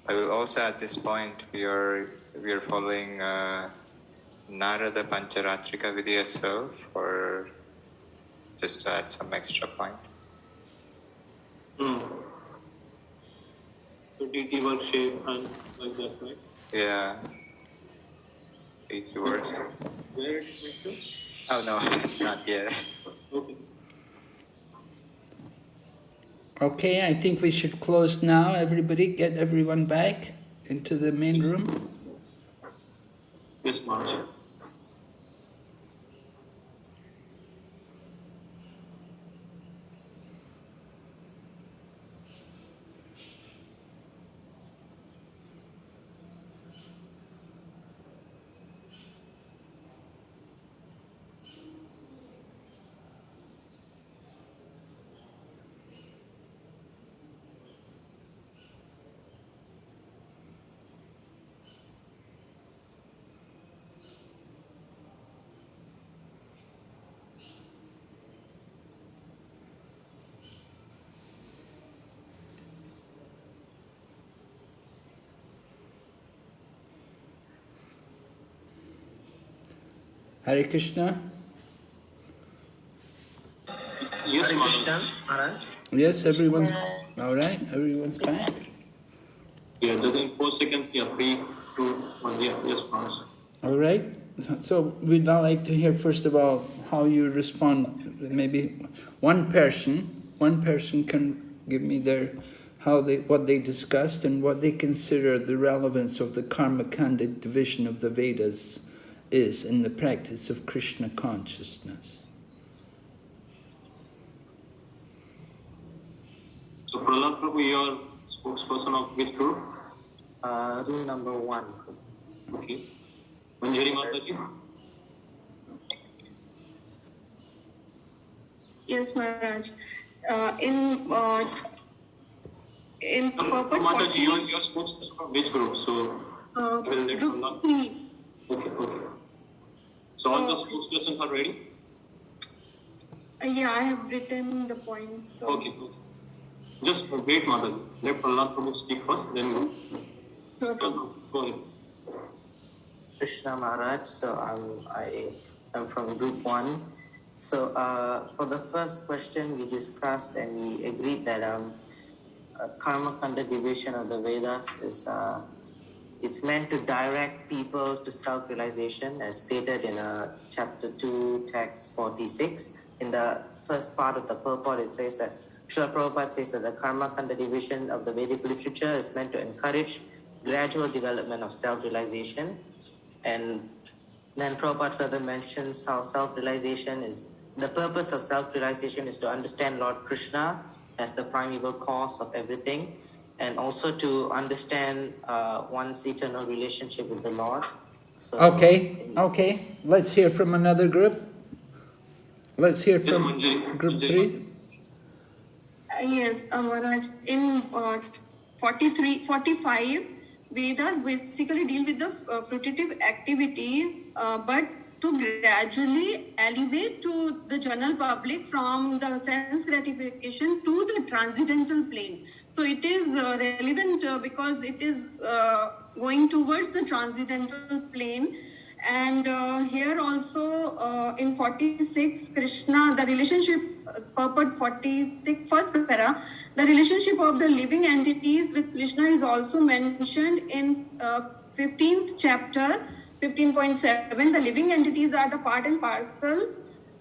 I will also at this point we are following Narada Pancharatrika Vidhi as well, for just to add some extra point. So DT work shape and like that, right? Yeah. DT works. Where it is mentioned? Oh no, it's not here. Okay. Okay, I think we should close now. Everybody, get everyone back into the main room. Yes, March. Hare Krishna. Yes, Hare Krishna, Maharaj. Yes, everyone's all right. Everyone's back. Yeah, just in 4 seconds. Yeah, 3, 2, 1. Yeah, yes, March. All right. So we'd now like to hear first of all how you respond. Maybe one person can give me what they discussed and what they consider the relevance of the Karma-Kanda division of the Vedas is in the practice of Krishna consciousness. So Prahlad Prabhu, you are spokesperson of which group? Rule number 1. Okay. Manjari Mataji? Yes, Maharaj. In purport Mataji, 40, you are spokesperson of which group? So I will let group 3. Okay. So all the spokespersons are ready? Yeah, I have written the points. So. Okay. Just wait, Mataji. Let Prahlad Prabhu speak first, then go. Go ahead. Krishna Maharaj, so I am from group 1. So for the first question we discussed and we agreed that Karma Kanda division of the Vedas is it's meant to direct people to self-realization, as stated in chapter 2, text 46. In the first part of the purport, it says that Srila Prabhupada says that the Karma Kanda division of the Vedic literature is meant to encourage gradual development of self-realization. And then Prabhupada further mentions how self-realization is the purpose of self-realization is to understand Lord Krishna as the primeval cause of everything, and also to understand one's eternal relationship with the Lord. So, okay. Let's hear from another group. Let's hear from group 3. Yes, Maharaj. In 45, Vedas basically deal with the fruitive activities, but to gradually elevate to the general public from the sense gratification to the transcendental plane. So it is relevant because it is going towards the transcendental plane. And here also in 46, Krishna, the relationship, purport 46, first para, the relationship of the living entities with Krishna is also mentioned in 15th chapter, 15.7. The living entities are the part and parcel,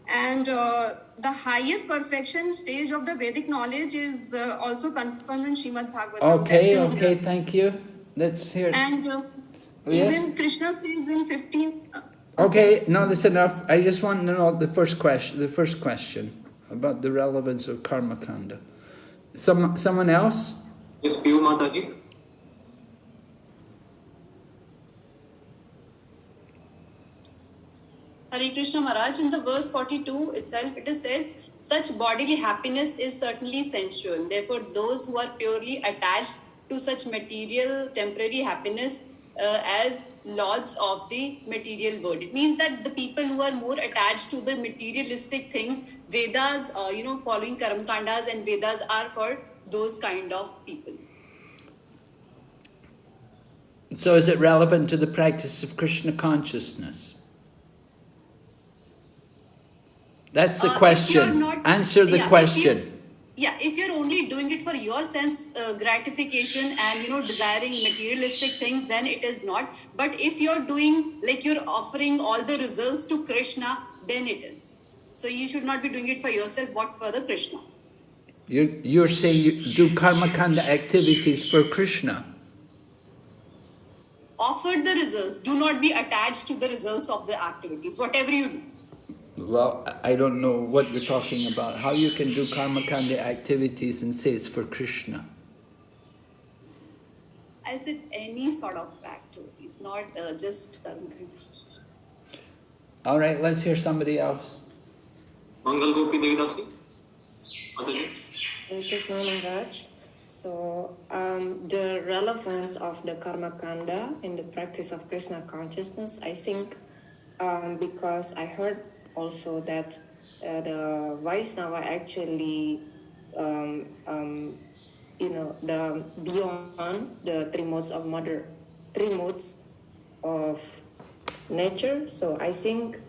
and the highest perfection stage of the Vedic knowledge is also confirmed in Srimad Bhagavatam. Okay, thank you. Let's hear. And even Krishna says in 15. Okay, no, that's enough. I just want to know the first question about the relevance of karma kanda. Someone else? Yes, Piyu Mataji. Hare Krishna Maharaj, in the verse 42 itself, it says, such bodily happiness is certainly sensual. Therefore, those who are purely attached to such material, temporary happiness as lords of the material world. It means that the people who are more attached to the materialistic things, Vedas, following Karma Kandas and Vedas are for those kind of people. So is it relevant to the practice of Krishna consciousness? That's the question. Answer the question. If you're only doing it for your sense gratification and desiring materialistic things, then it is not. But if you're doing, like you're offering all the results to Krishna, then it is. So you should not be doing it for yourself, but for the Krishna. You're saying you do karma kanda activities for Krishna. Offer the results. Do not be attached to the results of the activities, whatever you do. Well, I don't know what you're talking about. How you can do karma kanda activities and say it's for Krishna? I said any sort of activities, not just karma kanda. All right, let's hear somebody else. Mangal Gopi Devidasi. Thank you, Maharaj. So, the relevance of the karma kanda in the practice of Krishna consciousness, I think, because I heard also that the Vaishnava actually, the beyond the three modes of nature. So I think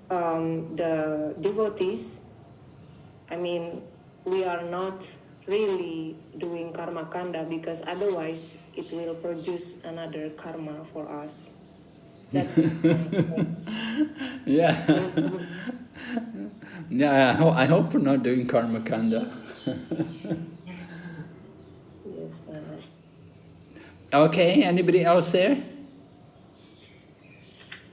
the devotees, we are not really doing karma kanda because otherwise it will produce another karma for us. That's yeah. I hope we're not doing karma kanda. Yes. Okay, anybody else there?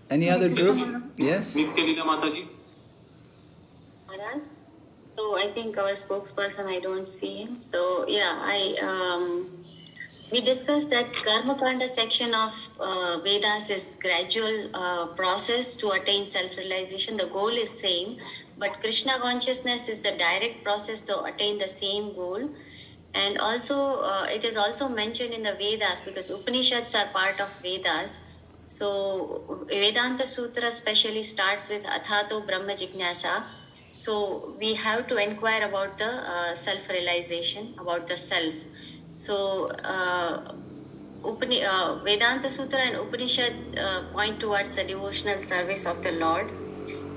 Any other group? Yes? Maharaj. So I think our spokesperson, I don't see him. So we discussed that Karma Kanda section of Vedas is gradual process to attain self-realization. The goal is same, but Krishna consciousness is the direct process to attain the same goal. And also, it is also mentioned in the Vedas because Upanishads are part of Vedas. So Vedanta Sutra especially starts with Athato Brahma Jignasa. So we have to inquire about the self-realization, about the self. So Vedanta Sutra and Upanishad point towards the devotional service of the Lord.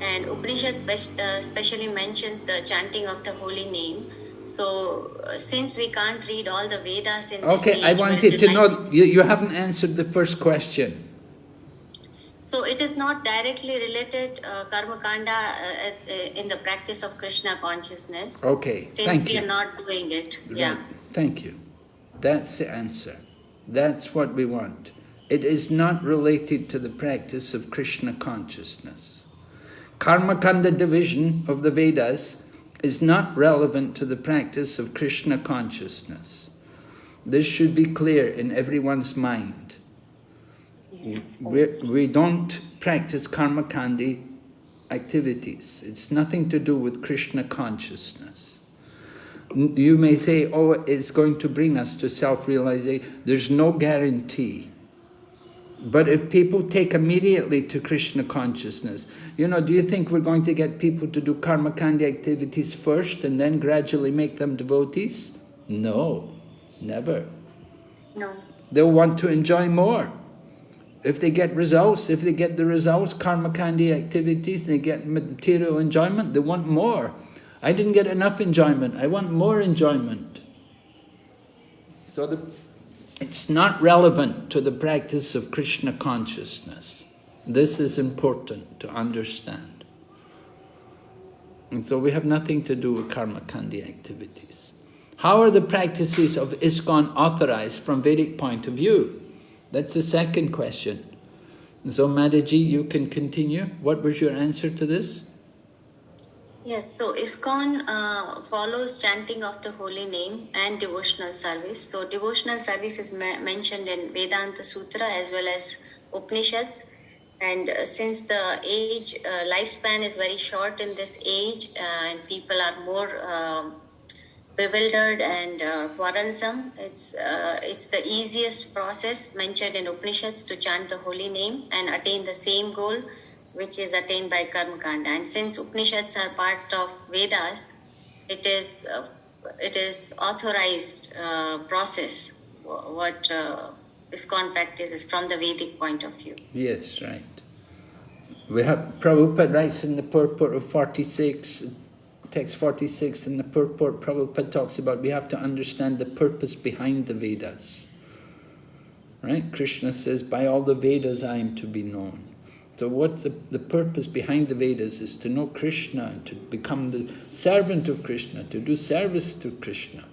And Upanishad especially mentions the chanting of the holy name. So since we can't read all the Vedas in this age, I wanted to know, you haven't answered the first question. So it is not directly related Karma Kanda in the practice of Krishna consciousness. Okay, since thank we you. are not doing it. Right. Yeah. Thank you. That's the answer. That's what we want. It is not related to the practice of Krishna consciousness. Karmakanda division of the Vedas is not relevant to the practice of Krishna consciousness. This should be clear in everyone's mind. We don't practice karmakandi activities. It's nothing to do with Krishna consciousness. You may say, oh, it's going to bring us to self-realization. There's no guarantee. But if people take immediately to Krishna consciousness, do you think we're going to get people to do karmakandi activities first and then gradually make them devotees? No, never. No. They'll want to enjoy more. If they get results, karmakandi activities, they get material enjoyment, they want more. I didn't get enough enjoyment, I want more enjoyment. So it's not relevant to the practice of Krishna consciousness. This is important to understand. And so we have nothing to do with karmakandi activities. How are the practices of ISKCON authorized from Vedic point of view? That's the second question. So Madaji, you can continue. What was your answer to this? Yes, so ISKCON follows chanting of the holy name and devotional service. So devotional service is mentioned in Vedanta Sutra as well as Upanishads. And since the age, lifespan is very short in this age and people are more bewildered and quarrelsome, it's the easiest process mentioned in Upanishads to chant the holy name and attain the same goal, which is attained by Karmakanda. And since Upanishads are part of Vedas, it is authorized process, what ISKCON practices from the Vedic point of view. Yes, right. We have, Prabhupada writes in the purport of 46, text 46 in the purport, Prabhupada talks about we have to understand the purpose behind the Vedas. Right? Krishna says, by all the Vedas I am to be known. So what the purpose behind the Vedas is to know Krishna and to become the servant of Krishna, to do service to Krishna.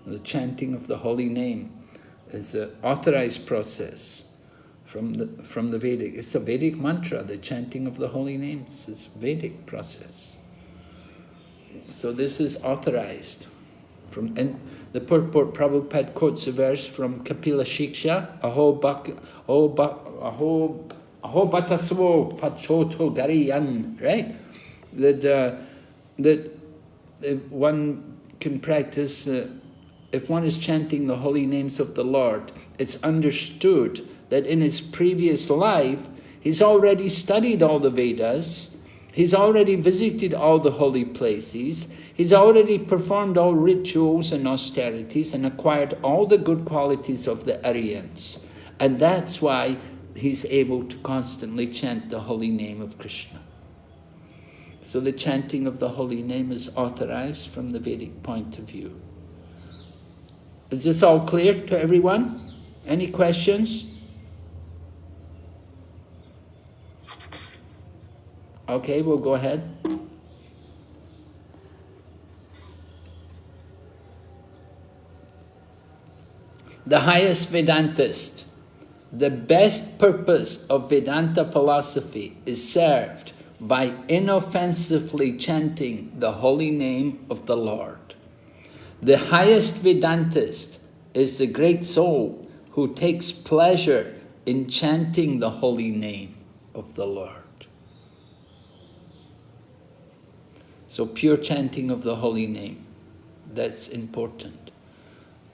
The chanting of the holy name is an authorized process from the Vedic. It's a Vedic mantra, the chanting of the holy names is a Vedic process. So this is authorized. And the purport, Prabhupada quotes a verse from Kapila Shiksha, Aho bataswo pachoto gariyan, right? That one can practice, if one is chanting the holy names of the Lord, it's understood that in his previous life, he's already studied all the Vedas, he's already visited all the holy places, he's already performed all rituals and austerities and acquired all the good qualities of the Aryans. And that's why he's able to constantly chant the holy name of Krishna. So the chanting of the holy name is authorized from the Vedic point of view. Is this all clear to everyone? Any questions? Okay, we'll go ahead. The highest Vedantist. The best purpose of Vedanta philosophy is served by inoffensively chanting the holy name of the Lord. The highest Vedantist is the great soul who takes pleasure in chanting the holy name of the Lord. So pure chanting of the holy name, that's important.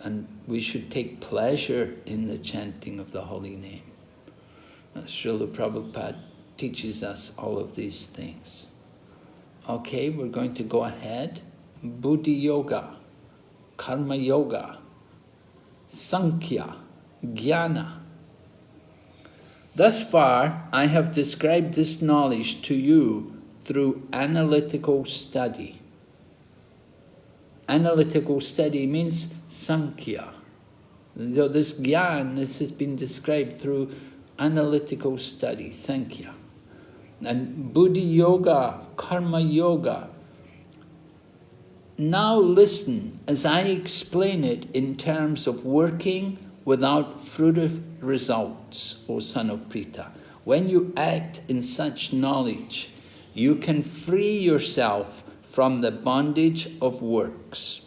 And we should take pleasure in the chanting of the holy name. Srila Prabhupada teaches us all of these things. Okay, we're going to go ahead. Buddhi Yoga, Karma Yoga, Sankhya, Jnana. Thus far, I have described this knowledge to you through analytical study. Analytical study means Sankhya. So this Gyan, this has been described through analytical study, Sankhya. And Buddhi Yoga, Karma Yoga. Now listen as I explain it in terms of working without fruitive results, O son of Pritha. When you act in such knowledge, you can free yourself from the bondage of works.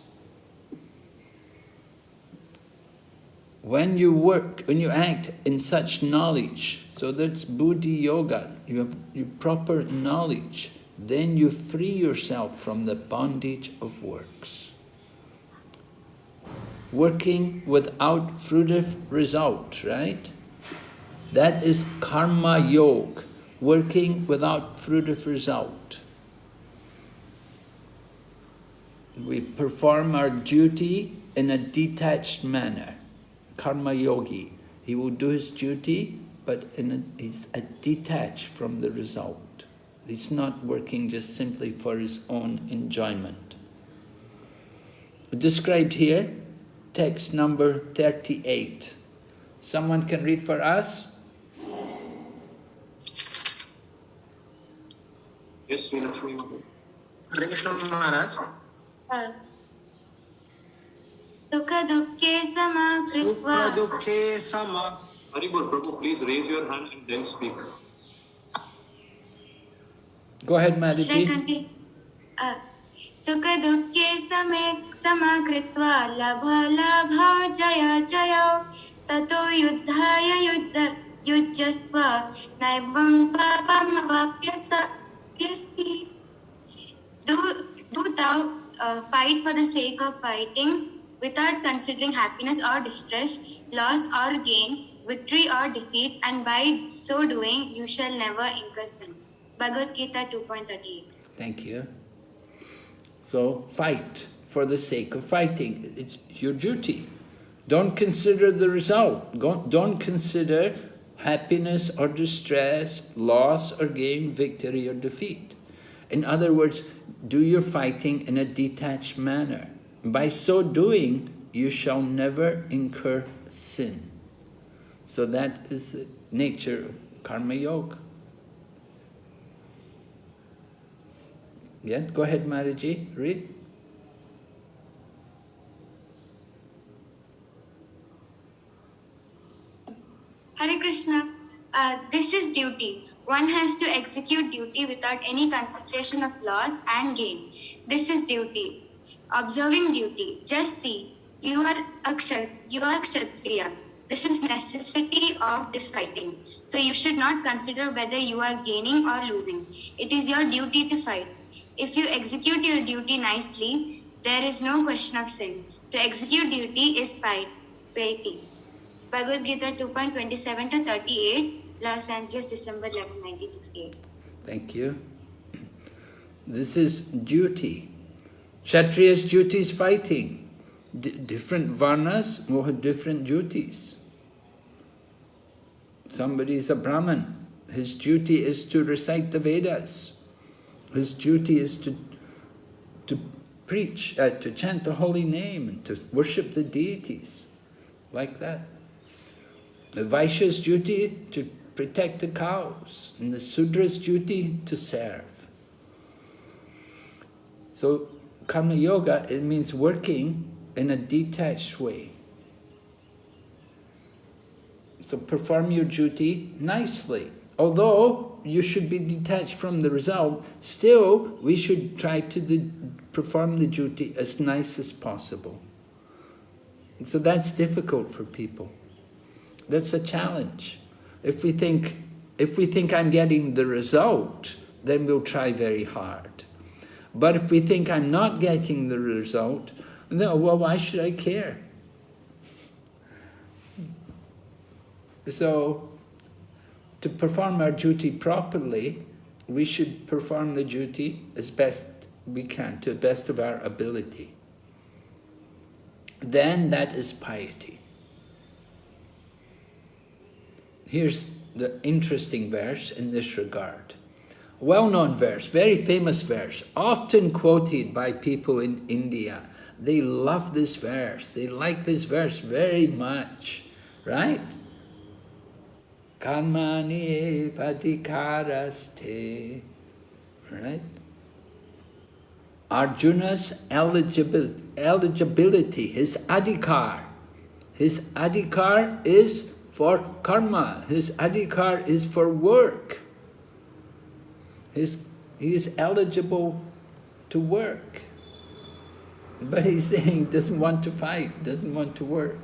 When you work, when you act in such knowledge, so that's Buddhi Yoga, you have proper knowledge, then you free yourself from the bondage of works. Working without fruitive result, right? That is karma yoga, working without fruitive result. We perform our duty in a detached manner. Karma yogi, he will do his duty, but he's detached from the result. He's not working just simply for his own enjoyment. Described here, text number 38. Someone can read for us? Yes, Sri Lakshmi. Hare Krishna Maharaj. Sukha dukhe sama kritva. Sukha dukhe sama. Haribol Prabhu, please raise your hand and then speak. Go ahead, Should I Madhaji. continue? Sukha dukhe sama kritva labha labha jaya jaya tato yuddhaya yujjasva naivam papam avapyasi. Do thou fight for the sake of fighting, without considering happiness or distress, loss or gain, victory or defeat, and by so doing you shall never incur sin. Bhagavad Gita 2.38. Thank you. So, fight for the sake of fighting. It's your duty. Don't consider the result. Don't consider happiness or distress, loss or gain, victory or defeat. In other words, do your fighting in a detached manner. By so doing, you shall never incur sin. So that is the nature of karma yoga. Yes, go ahead, Maharaji, read. Hare Krishna. This is duty. One has to execute duty without any consideration of loss and gain. This is duty. Observing duty. Just see, you are a Kshatriya. This is necessity of this fighting. So you should not consider whether you are gaining or losing. It is your duty to fight. If you execute your duty nicely, there is no question of sin. To execute duty is piety. Bhagavad Gita 2.27 to 38, Los Angeles, December 11, 1968. Thank you. This is duty. Kshatriya's duty is fighting. Different varnas will have different duties. Somebody is a Brahmin. His duty is to recite the Vedas. His duty is to preach, to chant the holy name, and to worship the deities, like that. The Vaishya's duty to protect the cows, and the Sudra's duty to serve. So, Karma Yoga, it means working in a detached way. So perform your duty nicely. Although you should be detached from the result, still we should try to perform the duty as nice as possible. So that's difficult for people. That's a challenge. If we think I'm getting the result, then we'll try very hard. But if we think I'm not getting the result, no, well, why should I care? So, to perform our duty properly, we should perform the duty as best we can, to the best of our ability. Then that is piety. Here's the interesting verse in this regard. Well-known verse, very famous verse, often quoted by people in India. They love this verse. They like this verse very much, right? Karmani vadikaraste, right? Arjuna's eligibility, his adhikar is for karma, his adhikar is for work. His He is eligible to work. But he's saying he doesn't want to fight, doesn't want to work.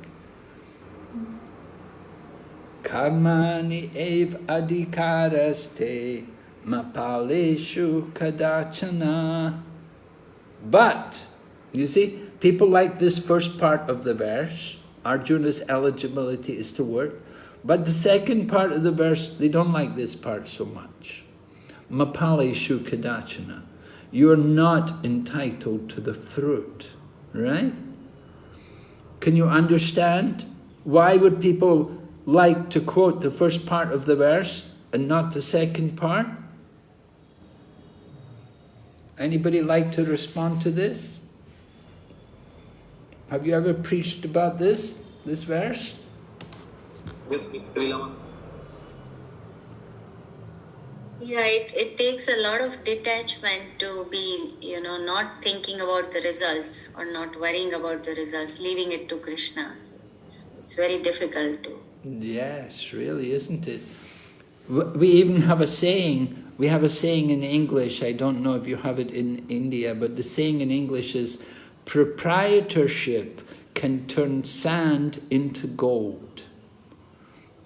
Karmani ev adhikaraste mapaleshu kadachana. But, you see, people like this first part of the verse. Arjuna's eligibility is to work. But the second part of the verse, they don't like this part so much. Mapaleshu kadachana. You are not entitled to the fruit, right? Can you understand? Why would people like to quote the first part of the verse and not the second part? Anybody like to respond to this? Have you ever preached about this verse? Yes, Yeah, it takes a lot of detachment to be, not thinking about the results or not worrying about the results, leaving it to Krishna. So it's very difficult to. Yes, really, isn't it? We even have a saying. We have a saying in English. I don't know if you have it in India, but the saying in English is, proprietorship can turn sand into gold.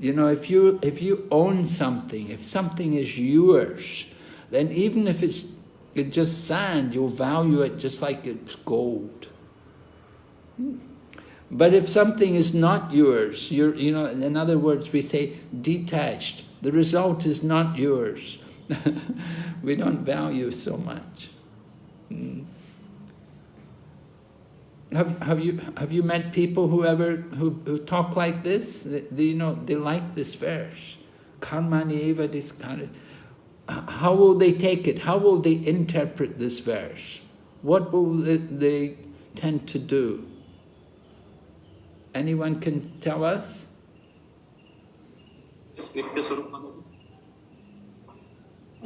You know, if you own something, if something is yours, then even if it's just sand, you'll value it just like it's gold. But if something is not yours, in other words, we say detached. The result is not yours. We don't value so much. Have you met people who talk like this? They like this verse. Karmani eva diskara. How will they take it? How will they interpret this verse? What will they tend to do? Anyone can tell us?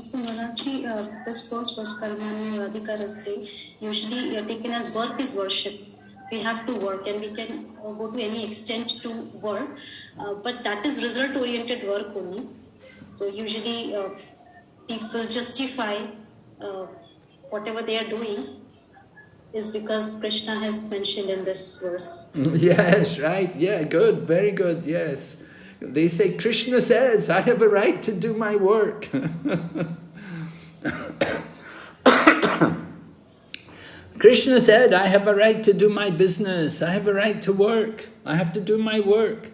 So Manachi, this verse was Karmani Vadikaraste, usually taken as work is worship. We have to work and we can go to any extent to work, but that is result-oriented work only. So usually people justify whatever they are doing is because Krishna has mentioned in this verse. Yes, right. Yeah, good. Very good. Yes. They say, Krishna says, I have a right to do my work. Krishna said, I have a right to do my business. I have a right to work. I have to do my work.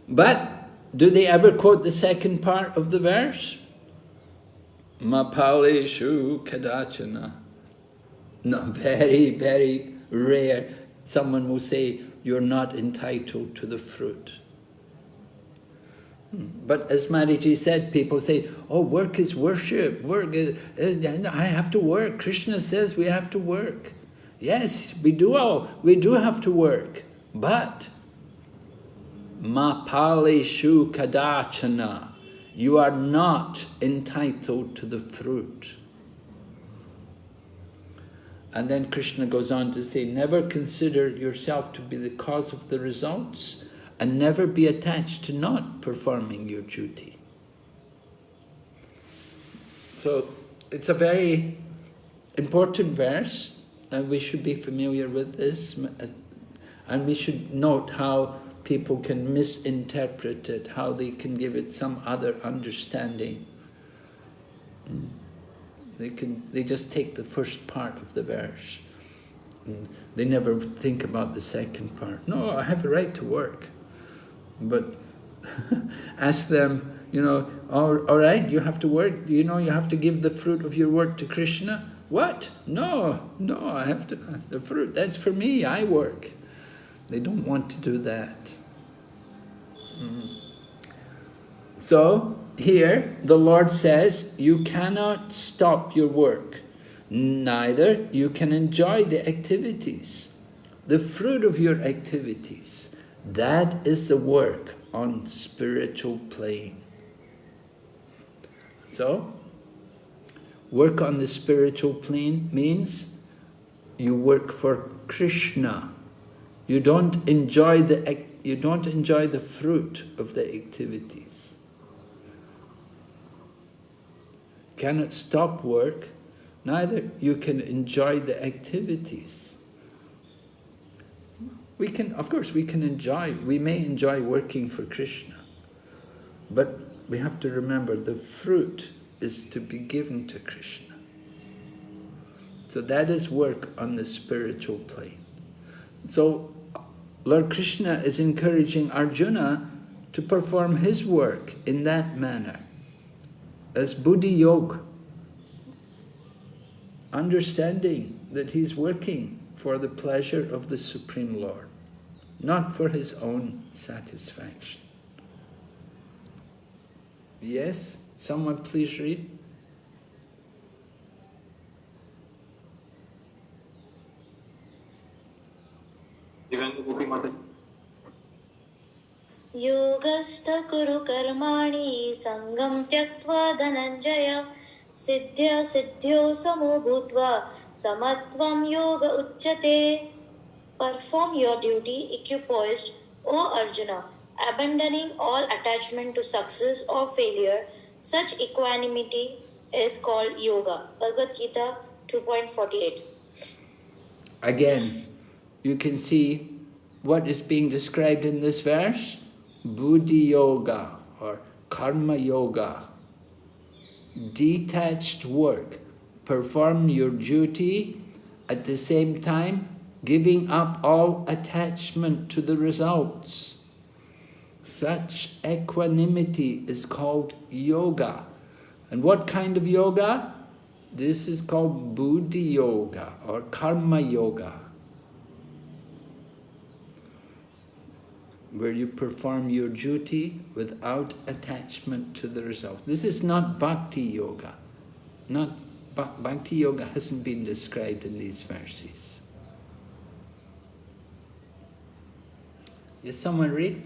But do they ever quote the second part of the verse? Mapaleshu kadachana. No, very, very rare. Someone will say, you're not entitled to the fruit. But as Maharaji said, people say, oh, work is worship. Work is, I have to work. Krishna says we have to work. Yes, we do have to work. But mapaleshu kadachana, you are not entitled to the fruit. And then Krishna goes on to say, never consider yourself to be the cause of the results, and never be attached to not performing your duty. So it's a very important verse, and we should be familiar with this, and we should note how people can misinterpret it, how they can give it some other understanding. They just take the first part of the verse. They never think about the second part. No, I have a right to work. But ask them, all right, you have to work, you have to give the fruit of your work to Krishna. What? No, I have to, the fruit, that's for me, I work. They don't want to do that. So, here, the Lord says, you cannot stop your work, neither you can enjoy the activities, the fruit of your activities. That is the work on spiritual plane. So, work on the spiritual plane means you work for Krishna. You don't enjoy the fruit of the activities. cannot stop work, neither you can enjoy the activities. We can, of course, we may enjoy working for Krishna, but we have to remember the fruit is to be given to Krishna. So that is work on the spiritual plane. So Lord Krishna is encouraging Arjuna to perform his work in that manner, as buddhi yoga, understanding that he's working for the pleasure of the Supreme Lord, not for his own satisfaction. Yes? Someone please read. Yogastha kuru karmani sangam tyaktva dhananjaya siddhya siddhyo samo bhutva samatvam yoga uchyate. Perform your duty equipoised, O Arjuna, abandoning all attachment to success or failure. Such equanimity is called yoga. Bhagavad Gita 2.48. Again, you can see what is being described in this verse. Buddhi yoga or karma yoga. Detached work. Perform your duty at the same time giving up all attachment to the results. Such equanimity is called yoga. And what kind of yoga? This is called buddhi yoga or karma yoga, where you perform your duty without attachment to the result. This is not bhakti yoga. Bhakti yoga hasn't been described in these verses. Yes, someone read?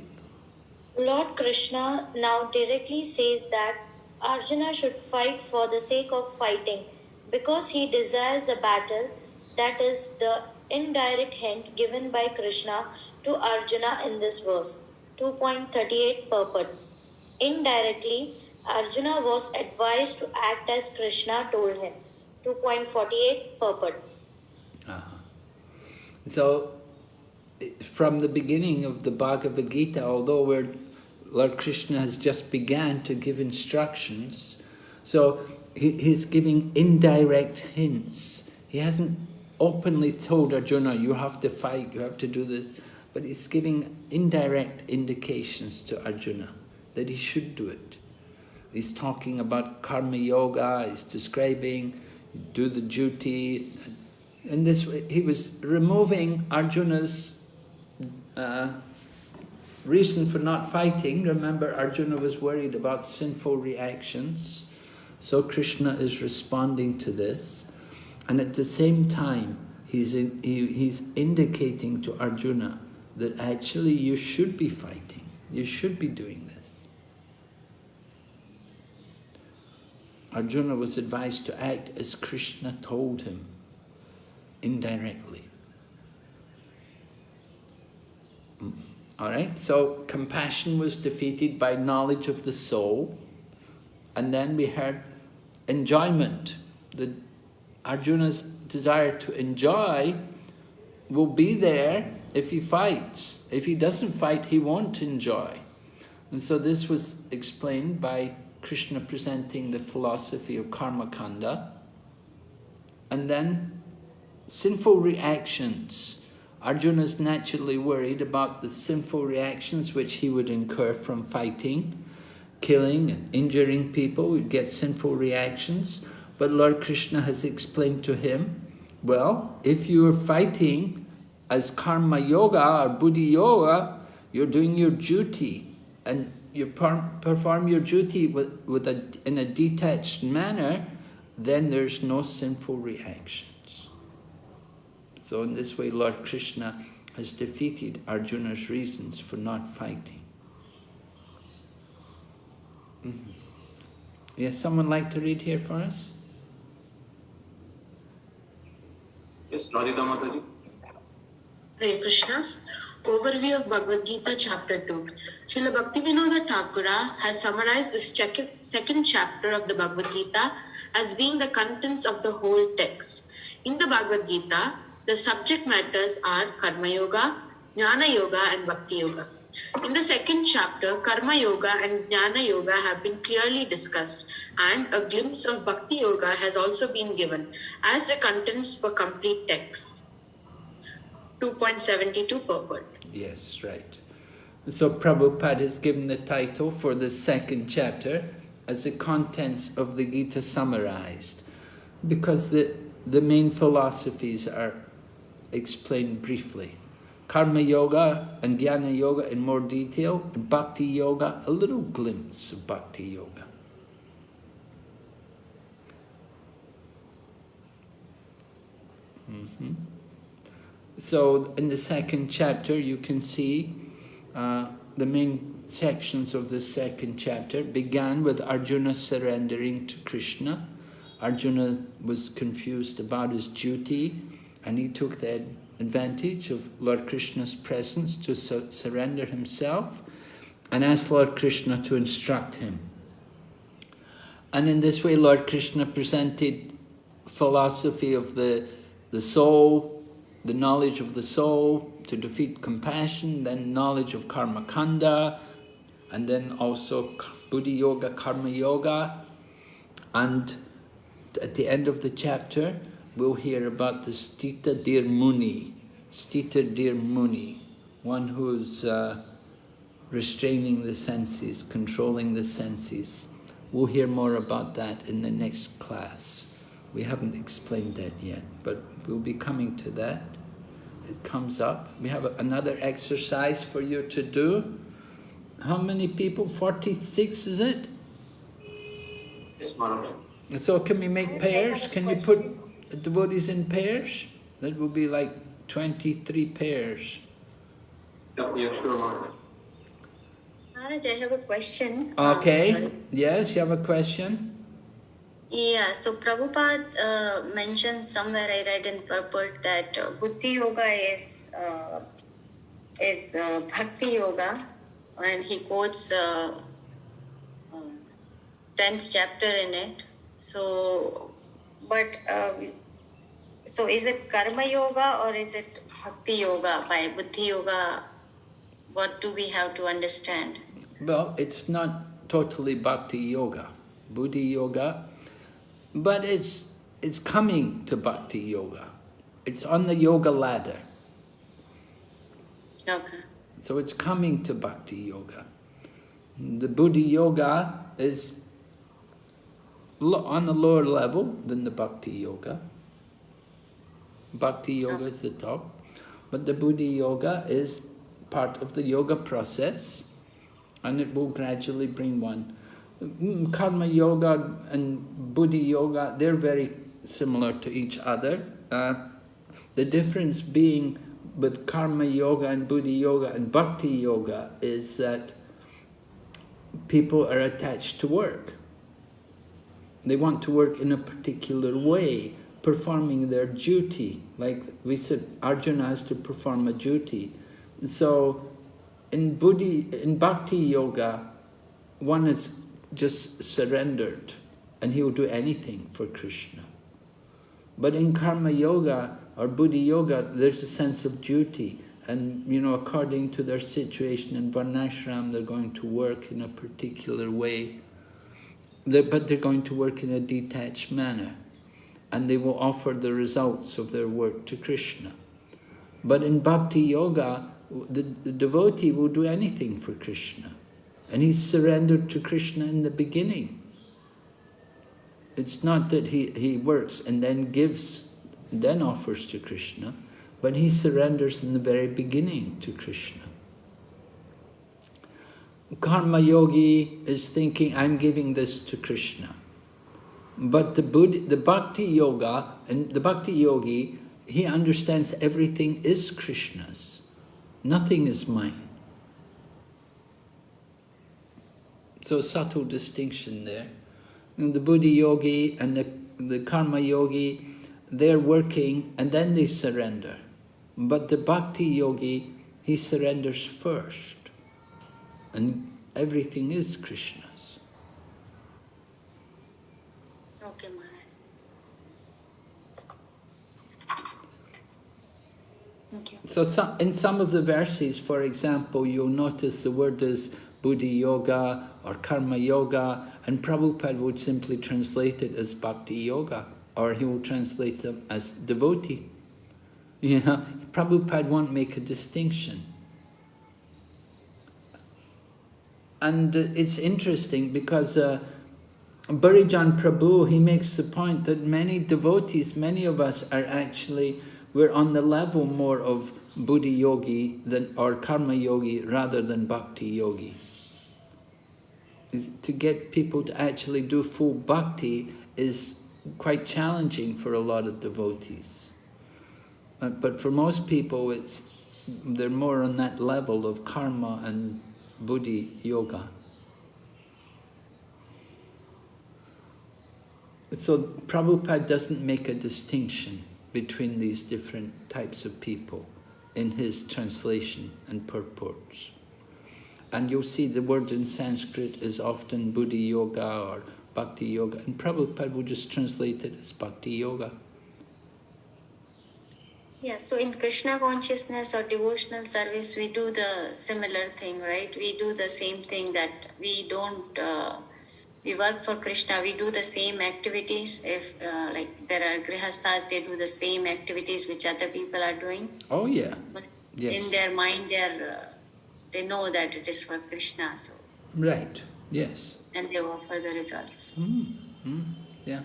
Lord Krishna now directly says that Arjuna should fight for the sake of fighting because he desires the battle. That is the indirect hint given by Krishna to Arjuna in this verse. 2.38 purport. Indirectly, Arjuna was advised to act as Krishna told him. 2.48 purport. So, from the beginning of the Bhagavad Gita, although Lord Krishna has just began to give instructions, so he's giving indirect hints. He hasn't openly told Arjuna, you have to fight, you have to do this, but he's giving indirect indications to Arjuna that he should do it. He's talking about karma yoga, he's describing, do the duty. In this way, he was removing Arjuna's reason for not fighting. Remember, Arjuna was worried about sinful reactions. So Krishna is responding to this. And at the same time, he's indicating to Arjuna that actually you should be fighting. You should be doing this. Arjuna was advised to act as Krishna told him, indirectly. All right, so compassion was defeated by knowledge of the soul. And then we heard enjoyment. Arjuna's desire to enjoy will be there if he fights. If he doesn't fight, he won't enjoy. And so this was explained by Krishna presenting the philosophy of karma kanda. And then sinful reactions. Arjuna's naturally worried about the sinful reactions which he would incur from fighting, killing and injuring people. He'd get sinful reactions. But Lord Krishna has explained to him, well, if you are fighting as karma yoga or buddhi yoga, you're doing your duty, and you perform your duty in a detached manner, then there's no sinful reactions. So in this way, Lord Krishna has defeated Arjuna's reasons for not fighting. Yes, someone like to read here for us? Yes, Radhika Mataji. Hare Krishna. Overview of Bhagavad Gita, Chapter 2. Srila Bhaktivinoda Thakura has summarized this second chapter of the Bhagavad Gita as being the contents of the whole text. In the Bhagavad Gita, the subject matters are Karma Yoga, Jnana Yoga and Bhakti Yoga. In the second chapter, Karma Yoga and Jnana Yoga have been clearly discussed, and a glimpse of Bhakti Yoga has also been given as the contents for complete text. 2.72 purport. Yes, right. So Prabhupada has given the title for the second chapter as the contents of the Gita summarized, because the main philosophies are explained briefly. Karma Yoga and Jnana Yoga in more detail, and Bhakti Yoga, a little glimpse of Bhakti Yoga. So in the second chapter you can see the main sections of the second chapter began with Arjuna surrendering to Krishna. Arjuna was confused about his duty, and he took the advantage of Lord Krishna's presence to surrender himself and asked Lord Krishna to instruct him. And in this way Lord Krishna presented philosophy of the soul, the knowledge of the soul to defeat compassion, then knowledge of karma kanda, and then also buddhi yoga, karma yoga. And at the end of the chapter, we'll hear about the Stita Dir Muni, one who's restraining the senses, controlling the senses. We'll hear more about that in the next class. We haven't explained that yet, but we'll be coming to that. It comes up. We have another exercise for you to do. How many people? 46, is it? Yes, Maharaj. So can we make pairs? Can you put devotees in pairs? That will be like 23 pairs. Yeah, sure, Maharaj. Maharaj, I have a question. Okay. Yes, you have a question? Yeah, so Prabhupada mentioned somewhere, I read in purport, that Buddhi Yoga is Bhakti Yoga, and he quotes 10th chapter in it. So, so is it Karma Yoga or is it Bhakti Yoga? By Buddhi Yoga, what do we have to understand? Well, it's not totally Bhakti Yoga, Buddhi Yoga, but it's coming to Bhakti Yoga. It's on the yoga ladder. Okay. So it's coming to Bhakti Yoga. The Buddhi Yoga is on the lower level than the Bhakti Yoga. Bhakti Yoga is the top, but the Buddhi Yoga is part of the yoga process, and it will gradually bring one. Karma Yoga and Buddhi Yoga, they're very similar to each other. The difference being with Karma Yoga and Buddhi Yoga and Bhakti Yoga is that people are attached to work. They want to work in a particular way, performing their duty. Like we said, Arjuna has to perform a duty. So in Bhakti Yoga, one is just surrendered and he will do anything for Krishna. But in Karma Yoga or Buddhi Yoga, there's a sense of duty. And, according to their situation in Varnashram, they're going to work in a particular way. But they're going to work in a detached manner. And they will offer the results of their work to Krishna. But in Bhakti Yoga, the devotee will do anything for Krishna. And he's surrendered to Krishna in the beginning. It's not that he works and then gives, then offers to Krishna, but he surrenders in the very beginning to Krishna. Karma Yogi is thinking, I'm giving this to Krishna. But the Bhakti Yoga and the Bhakti Yogi, he understands everything is Krishna's. Nothing is mine. So subtle distinction there. And the Buddhi Yogi and the Karma Yogi, they're working and then they surrender. But the Bhakti Yogi, he surrenders first. And everything is Krishna's. Okay. Okay, Maharaj. Thank you. So in some of the verses, for example, you'll notice the word is Buddhi Yoga or Karma Yoga, and Prabhupada would simply translate it as Bhakti Yoga, or he will translate them as devotee. You know, Prabhupada won't make a distinction. And it's interesting because Bharijan Prabhu, he makes the point that many devotees, many of us are actually, we're on the level more of Buddhi Yogi or Karma Yogi rather than Bhakti Yogi. To get people to actually do full bhakti is quite challenging for a lot of devotees. But for most people, they're more on that level of karma and Buddhi Yoga. So Prabhupada doesn't make a distinction between these different types of people in his translation and purports. And you'll see the word in Sanskrit is often Buddhi Yoga or Bhakti Yoga, and Prabhupada will just translate it as Bhakti Yoga. Yeah, so in Krishna consciousness or devotional service, we do the similar thing, right? We do the same thing that we don't, we work for Krishna, we do the same activities. If like there are grihasthas, they do the same activities which other people are doing. Oh yeah, but yes. In their mind, they know that it is for Krishna, so. Right, yes. And they offer the results. Yeah.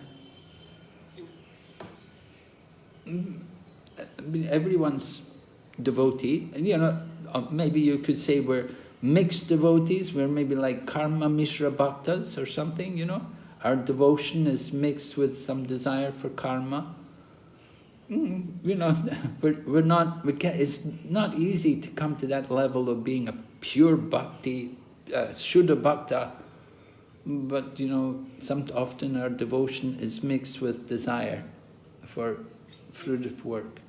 I mean, everyone's devotee, and you know, maybe you could say we're mixed devotees, we're maybe like karma mishra bhaktas or something, you know. Our devotion is mixed with some desire for karma. You know, it's not easy to come to that level of being a pure bhakti, Shuddha bhakta, but you know, often our devotion is mixed with desire for fruitive work.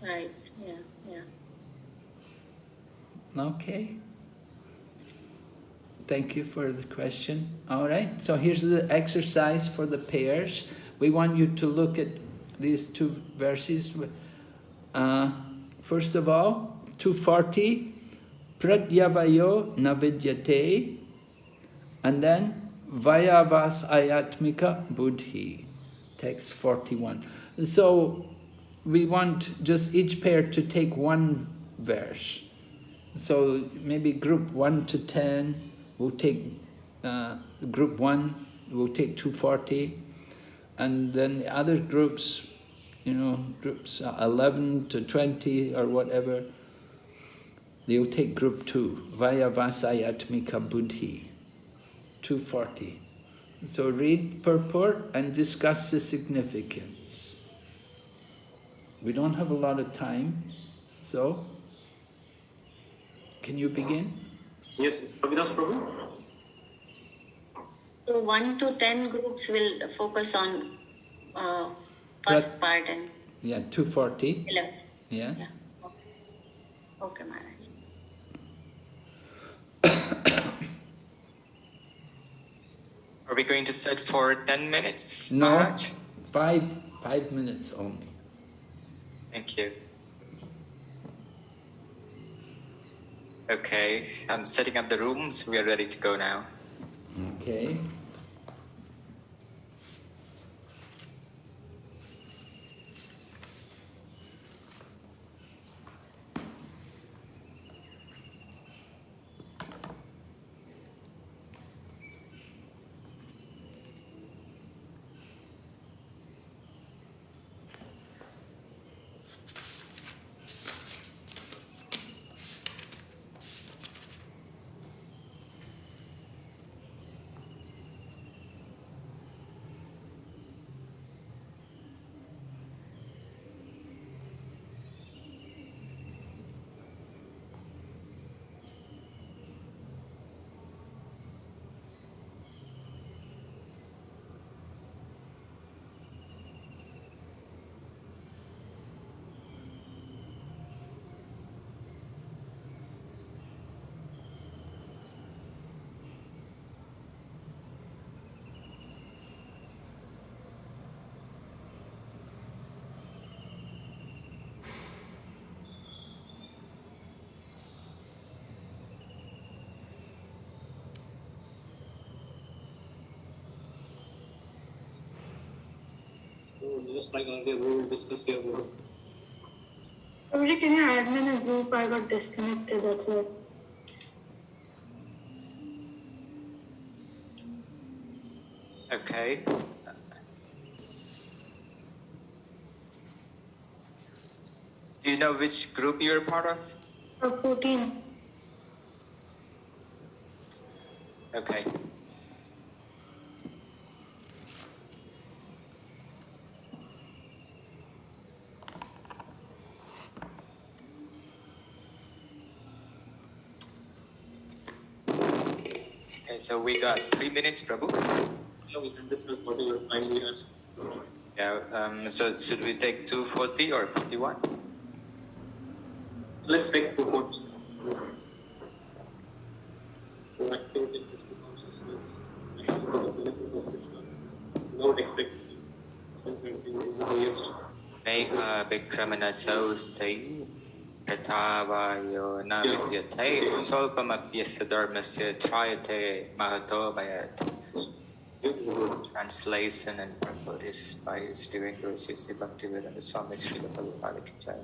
Right, yeah, yeah. Okay. Thank you for the question. All right, so here's the exercise for the pairs. We want you to look at these two verses. First of all, 240, pratyavayo navidyate, and then vayavas ayatmika buddhi, text 41. So we want just each pair to take one verse. So maybe group 1 to 10, we'll take group 1, we'll take 240, and then the other groups, you know, groups 11 to 20 or whatever, they'll take group 2, Vayavasayatmika Buddhi, 240. So read purport and discuss the significance. We don't have a lot of time, so can you begin? Yes, Ravidas Prabhu. So 1 to 10 groups will focus on first part and... Yeah, 240. 11. Yeah. Okay, Maharaj. Are we going to set for 10 minutes? No, Maharaj? 5 minutes only. Thank you. Okay, I'm setting up the rooms. We are ready to go now. Okay. just like earlier, we will discuss here. Somebody, can you add me in a group? I got disconnected, that's it. Okay. Do you know which group you're part of? 14. Okay. Okay, so we got 3 minutes, Prabhu. Yeah, we can discuss whatever time we have. Yeah, so should we take 240 or 41? Let's take 240. So activity in Krishna consciousness, activity of the benefit of Krishna, without expectation, self-emptying is the highest. Neha Vikramana Saustai Pratavayo Navidyate Solpamapyasa Dharmasya Trayate Mahato Bayat. Translation and purport is by His Divine Grace Sri Bhaktivedanta Swami Srila Prabhupada Ki Jai.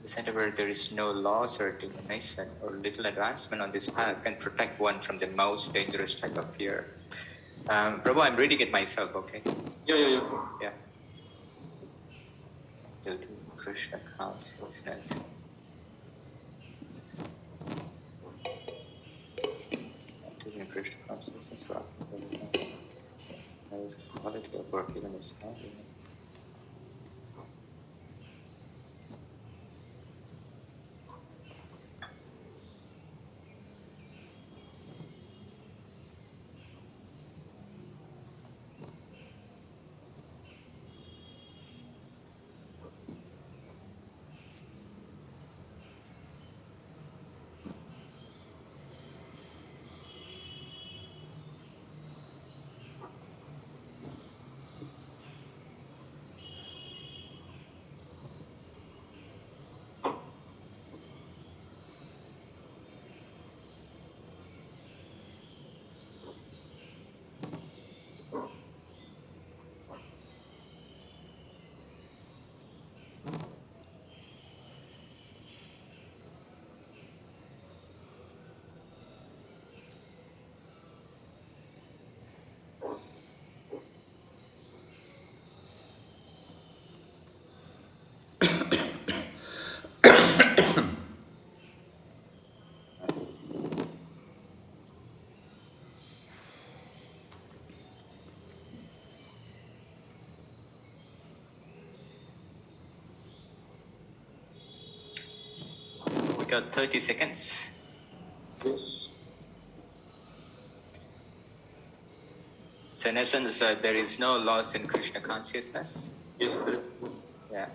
The center where there is no loss or diminution or little advancement on this path can protect one from the most dangerous type of fear. Prabhu, I'm reading it myself, okay? Yeah. Yeah. Due to Krishna consciousness. Due to Krishna consciousness, highest quality of work even is not. We got 30 seconds. Yes. So in essence, there is no loss in Krishna consciousness. Yes, correct. Yeah.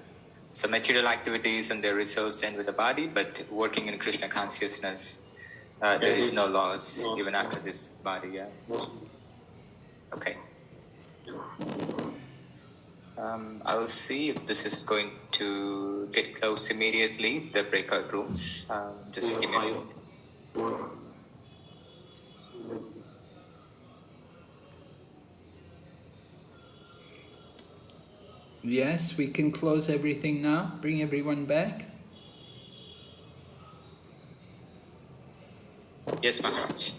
So material activities and their results end with the body, but working in Krishna consciousness, there is no loss even after this body. Yeah. Okay. I'll see if this is going to get closed immediately, the breakout rooms. Just give me a minute. Yes, we can close everything now. Bring everyone back. Yes, Maharaj.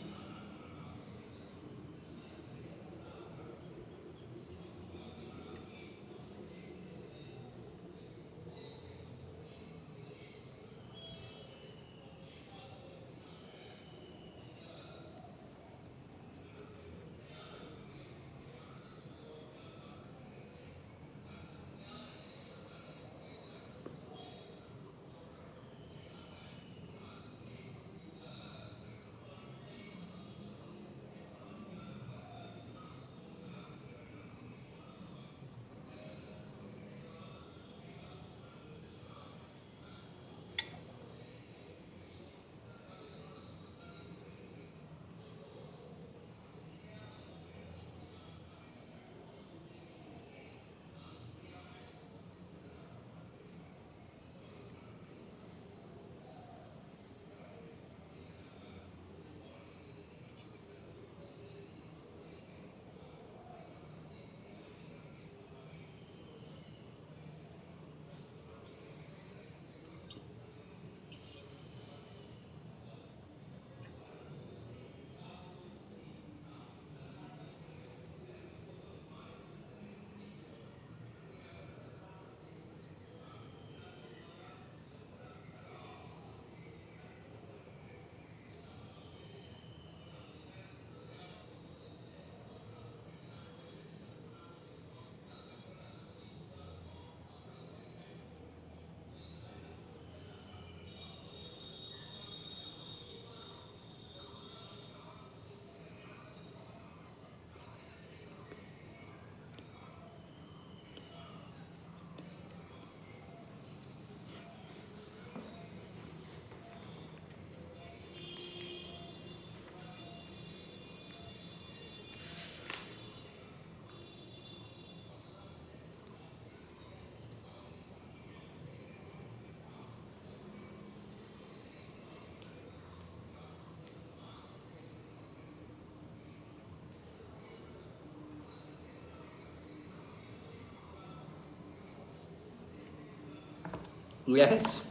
Yes?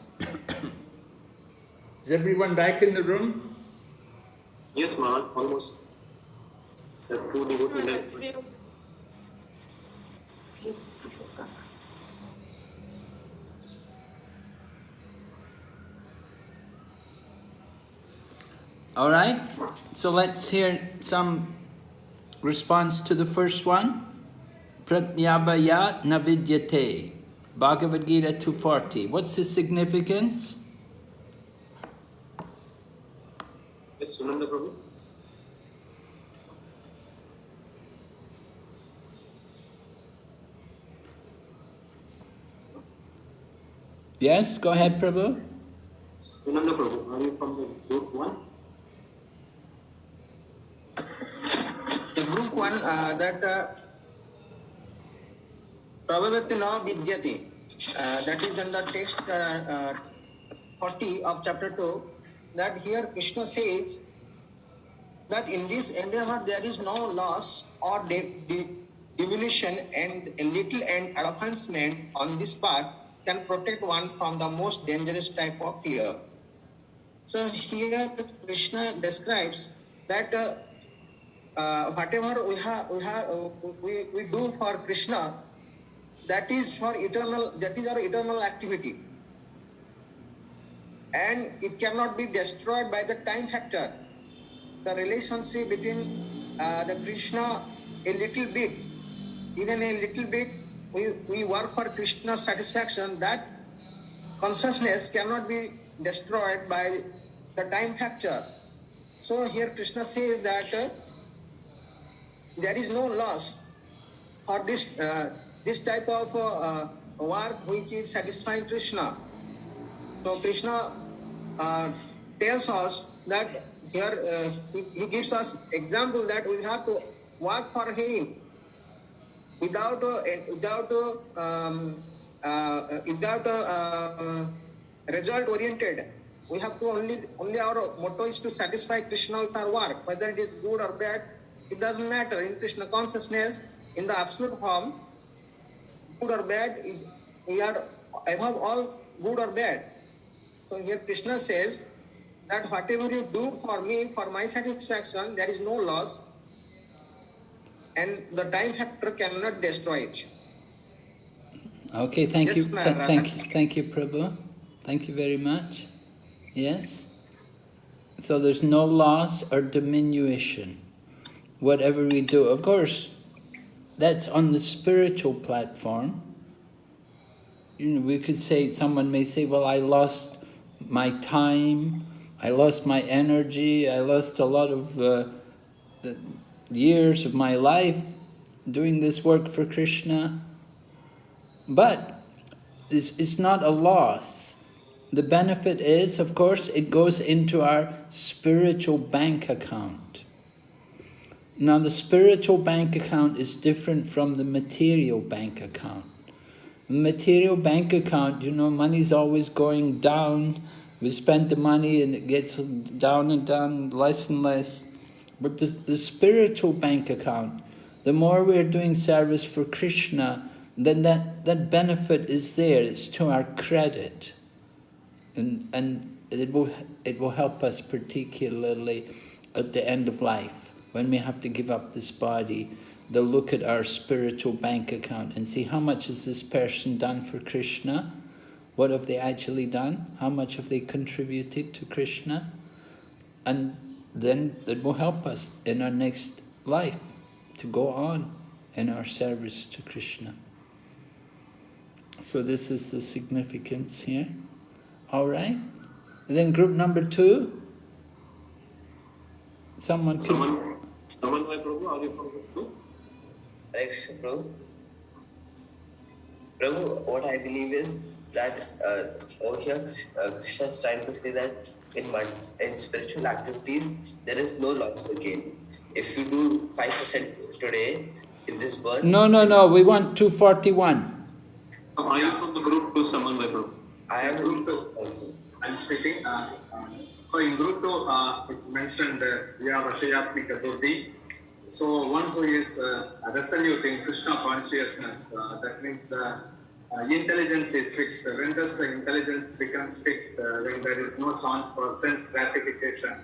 Is everyone back in the room? Yes, Maharaj, almost. The two devotees. All right, so let's hear some response to the first one. Pratyavaya navidyate, Bhagavad Gita 240. What's the significance? Yes, Sunanda Prabhu. Yes, go ahead, Prabhu. Sunanda Prabhu, are you from the group 1? The group 1 that Prabhavati na vidyati, that is under text 40 of chapter 2, that here Krishna says that in this endeavor there is no loss or diminution, and a little and advancement on this path can protect one from the most dangerous type of fear. So here Krishna describes that whatever we do for Krishna, that is for eternal. That is our eternal activity, and it cannot be destroyed by the time factor. The relationship between the Krishna, a little bit, even a little bit, we work for Krishna's satisfaction. That consciousness cannot be destroyed by the time factor. So here Krishna says that there is no loss for this type of work which is satisfying Krishna. So Krishna tells us that here he gives us example that we have to work for him without result oriented. We have to only our motto is to satisfy Krishna with our work, whether it is good or bad, it doesn't matter. In Krishna consciousness, in the absolute form, good or bad, we are above all good or bad. So here Krishna says that whatever you do for me, for my satisfaction, there is no loss, and the time factor cannot destroy it. Okay, thank Yes, you. Thank you, Prabhu. Thank you very much. Yes? So there's no loss or diminution, whatever we do. Of course, that's on the spiritual platform. You know, we could say, someone may say, well, I lost my time, I lost my energy, I lost a lot of the years of my life doing this work for Krishna. But it's not a loss. The benefit is, of course, it goes into our spiritual bank account. Now, the spiritual bank account is different from the material bank account. The material bank account, you know, money's always going down. We spend the money and it gets down and down, less and less. But the spiritual bank account, the more we're doing service for Krishna, then that benefit is there. It's to our credit. And it will help us particularly at the end of life, when we have to give up this body. They'll look at our spiritual bank account and see how much has this person done for Krishna, what have they actually done, how much have they contributed to Krishna, and then it will help us in our next life to go on in our service to Krishna. So this is the significance here. All right. And then group number 2. Someone, my Prabhu, are you from group 2? Prabhu, what I believe is that over here Krishna is trying to say that in spiritual activities there is no loss to gain. If you do 5% today in this birth... No, we want 241. Are you from the group 2, Samanvay Prabhu? I am group 2. I'm speaking. So in group 2, it's mentioned Vashayatmika Buddhi. So one who is resolute in Krishna consciousness, that means the intelligence is fixed. When does the intelligence becomes fixed? When there is no chance for sense gratification,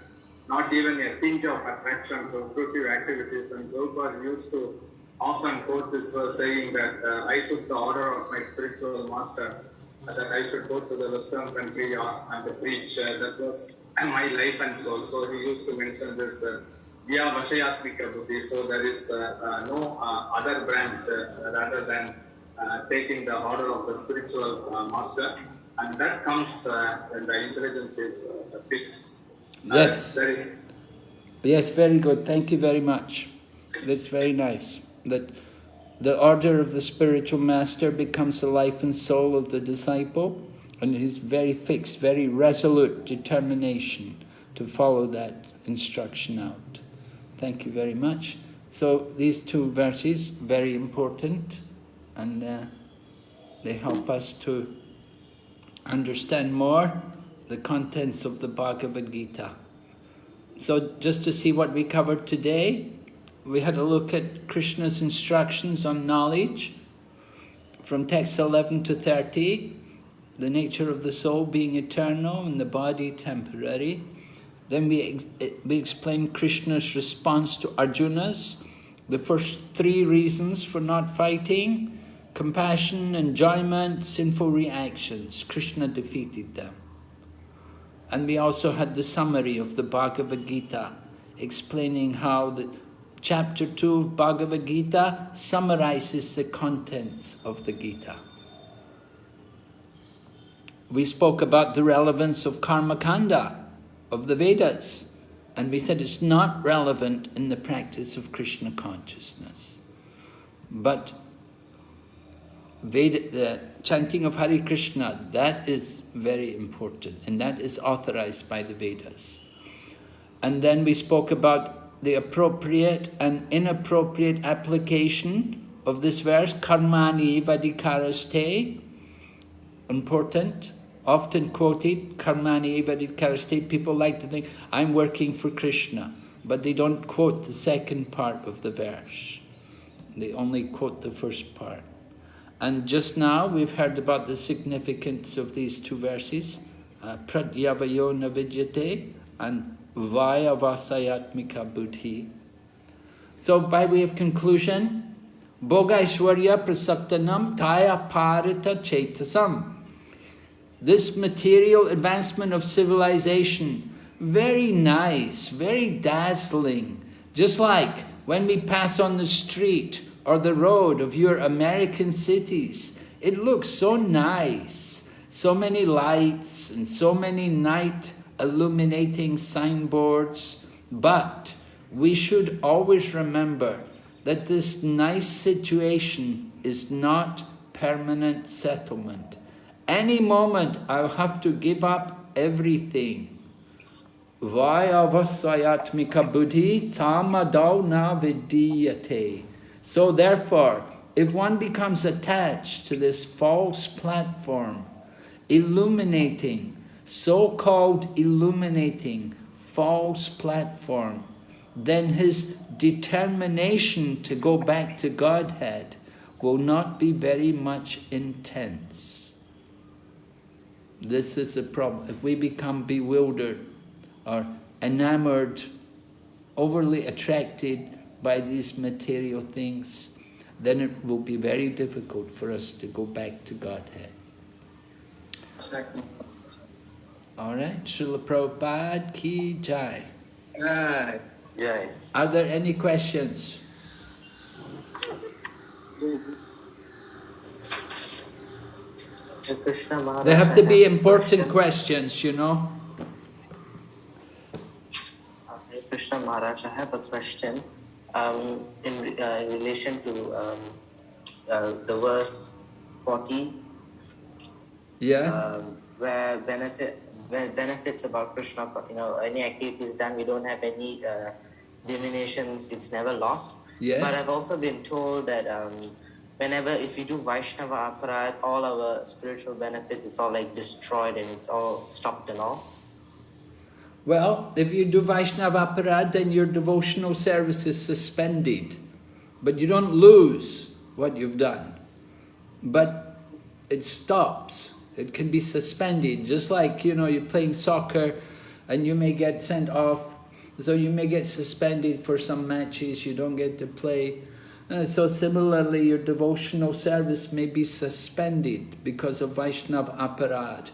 not even a tinge of attraction to fruitive activities. And Prabhupada used to often quote this verse saying that I took the order of my spiritual master that I should go to the Western country and preach. That was my life and soul. So he used to mention this Vya Vashayatmika Buddhi. So there is no other branch rather than taking the order of the spiritual master, and that comes when the intelligence is fixed. Yes. Yes, very good. Thank you very much. That's very nice. That the order of the spiritual master becomes the life and soul of the disciple, and his very fixed, very resolute determination to follow that instruction out. Thank you very much. So these two verses, very important, and they help us to understand more the contents of the Bhagavad Gita. So just to see what we covered today, we had a look at Krishna's instructions on knowledge from texts 11 to 30, the nature of the soul being eternal and the body temporary. Then we explained Krishna's response to Arjuna's, the first three reasons for not fighting: compassion, enjoyment, sinful reactions. Krishna defeated them. And we also had the summary of the Bhagavad Gita, explaining how the chapter 2 of Bhagavad Gita summarizes the contents of the Gita. We spoke about the relevance of Karma Kanda, of the Vedas, and we said it's not relevant in the practice of Krishna consciousness. But the chanting of Hare Krishna, that is very important, and that is authorized by the Vedas. And then we spoke about the appropriate and inappropriate application of this verse, karmani vadikaraste, important, often quoted, karmani vadikaraste. People like to think, I'm working for Krishna, but they don't quote the second part of the verse. They only quote the first part. And just now we've heard about the significance of these two verses, pratyavayo navidyate and vayavasayatmika buddhi. So by way of conclusion, bhogaishwarya prasaktanam taya parita chetasam. This material advancement of civilization, very nice, very dazzling, just like when we pass on the street or the road of your American cities, it looks so nice. So many lights and so many night illuminating signboards. But we should always remember that this nice situation is not permanent settlement. Any moment I'll have to give up everything. Vayavasayatmika buddhi samadau na vidyate. So therefore, if one becomes attached to this false platform, illuminating, so-called illuminating false platform, then his determination to go back to Godhead will not be very much intense. This is the problem. If we become bewildered or enamored, overly attracted by these material things, then it will be very difficult for us to go back to Godhead. Exactly. All right, Srila Prabhupada ki jai. Jai. Are there any questions? They have to be important questions, you know. Krishna Maharaj, I have a question in relation to the verse 40. Yeah. Where benefits about Krishna, any activities done, we don't have any diminutions, it's never lost. Yes. But I've also been told that if we do Vaishnava Aparad, all our spiritual benefits, it's all like destroyed and it's all stopped and all. Well, if you do Vaishnava Aparad, then your devotional service is suspended. But you don't lose what you've done. But it stops. It can be suspended, just like, you know, you're playing soccer and you may get sent off, so you may get suspended for some matches, you don't get to play. So similarly, your devotional service may be suspended because of Vaishnava aparad,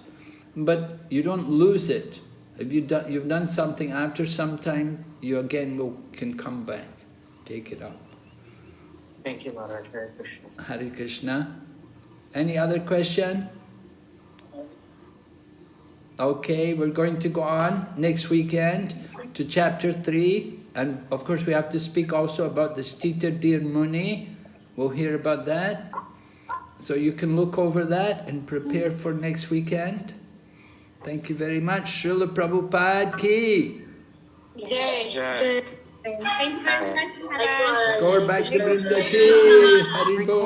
but you don't lose it. If you've done something after some time, you again can come back, take it up. Thank you, Maharaj. Hare Krishna. Hare Krishna. Any other question? Okay, we're going to go on next weekend to chapter 3. And of course we have to speak also about the Stita Dir Muni. We'll hear about that. So you can look over that and prepare for next weekend. Thank you very much. Srila Prabhupada ki. Jai. Jai. Thank you very much. Gaur Bhakti Vrinda ki. Hari Bol.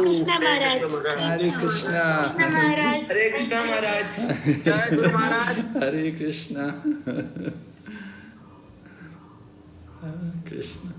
Krishna Maharaj. Hare Krishna. Krishna Maharaj. Hare Krishna Maharaj. Jai Guru Maharaj. Hare Krishna. Hare Krishna.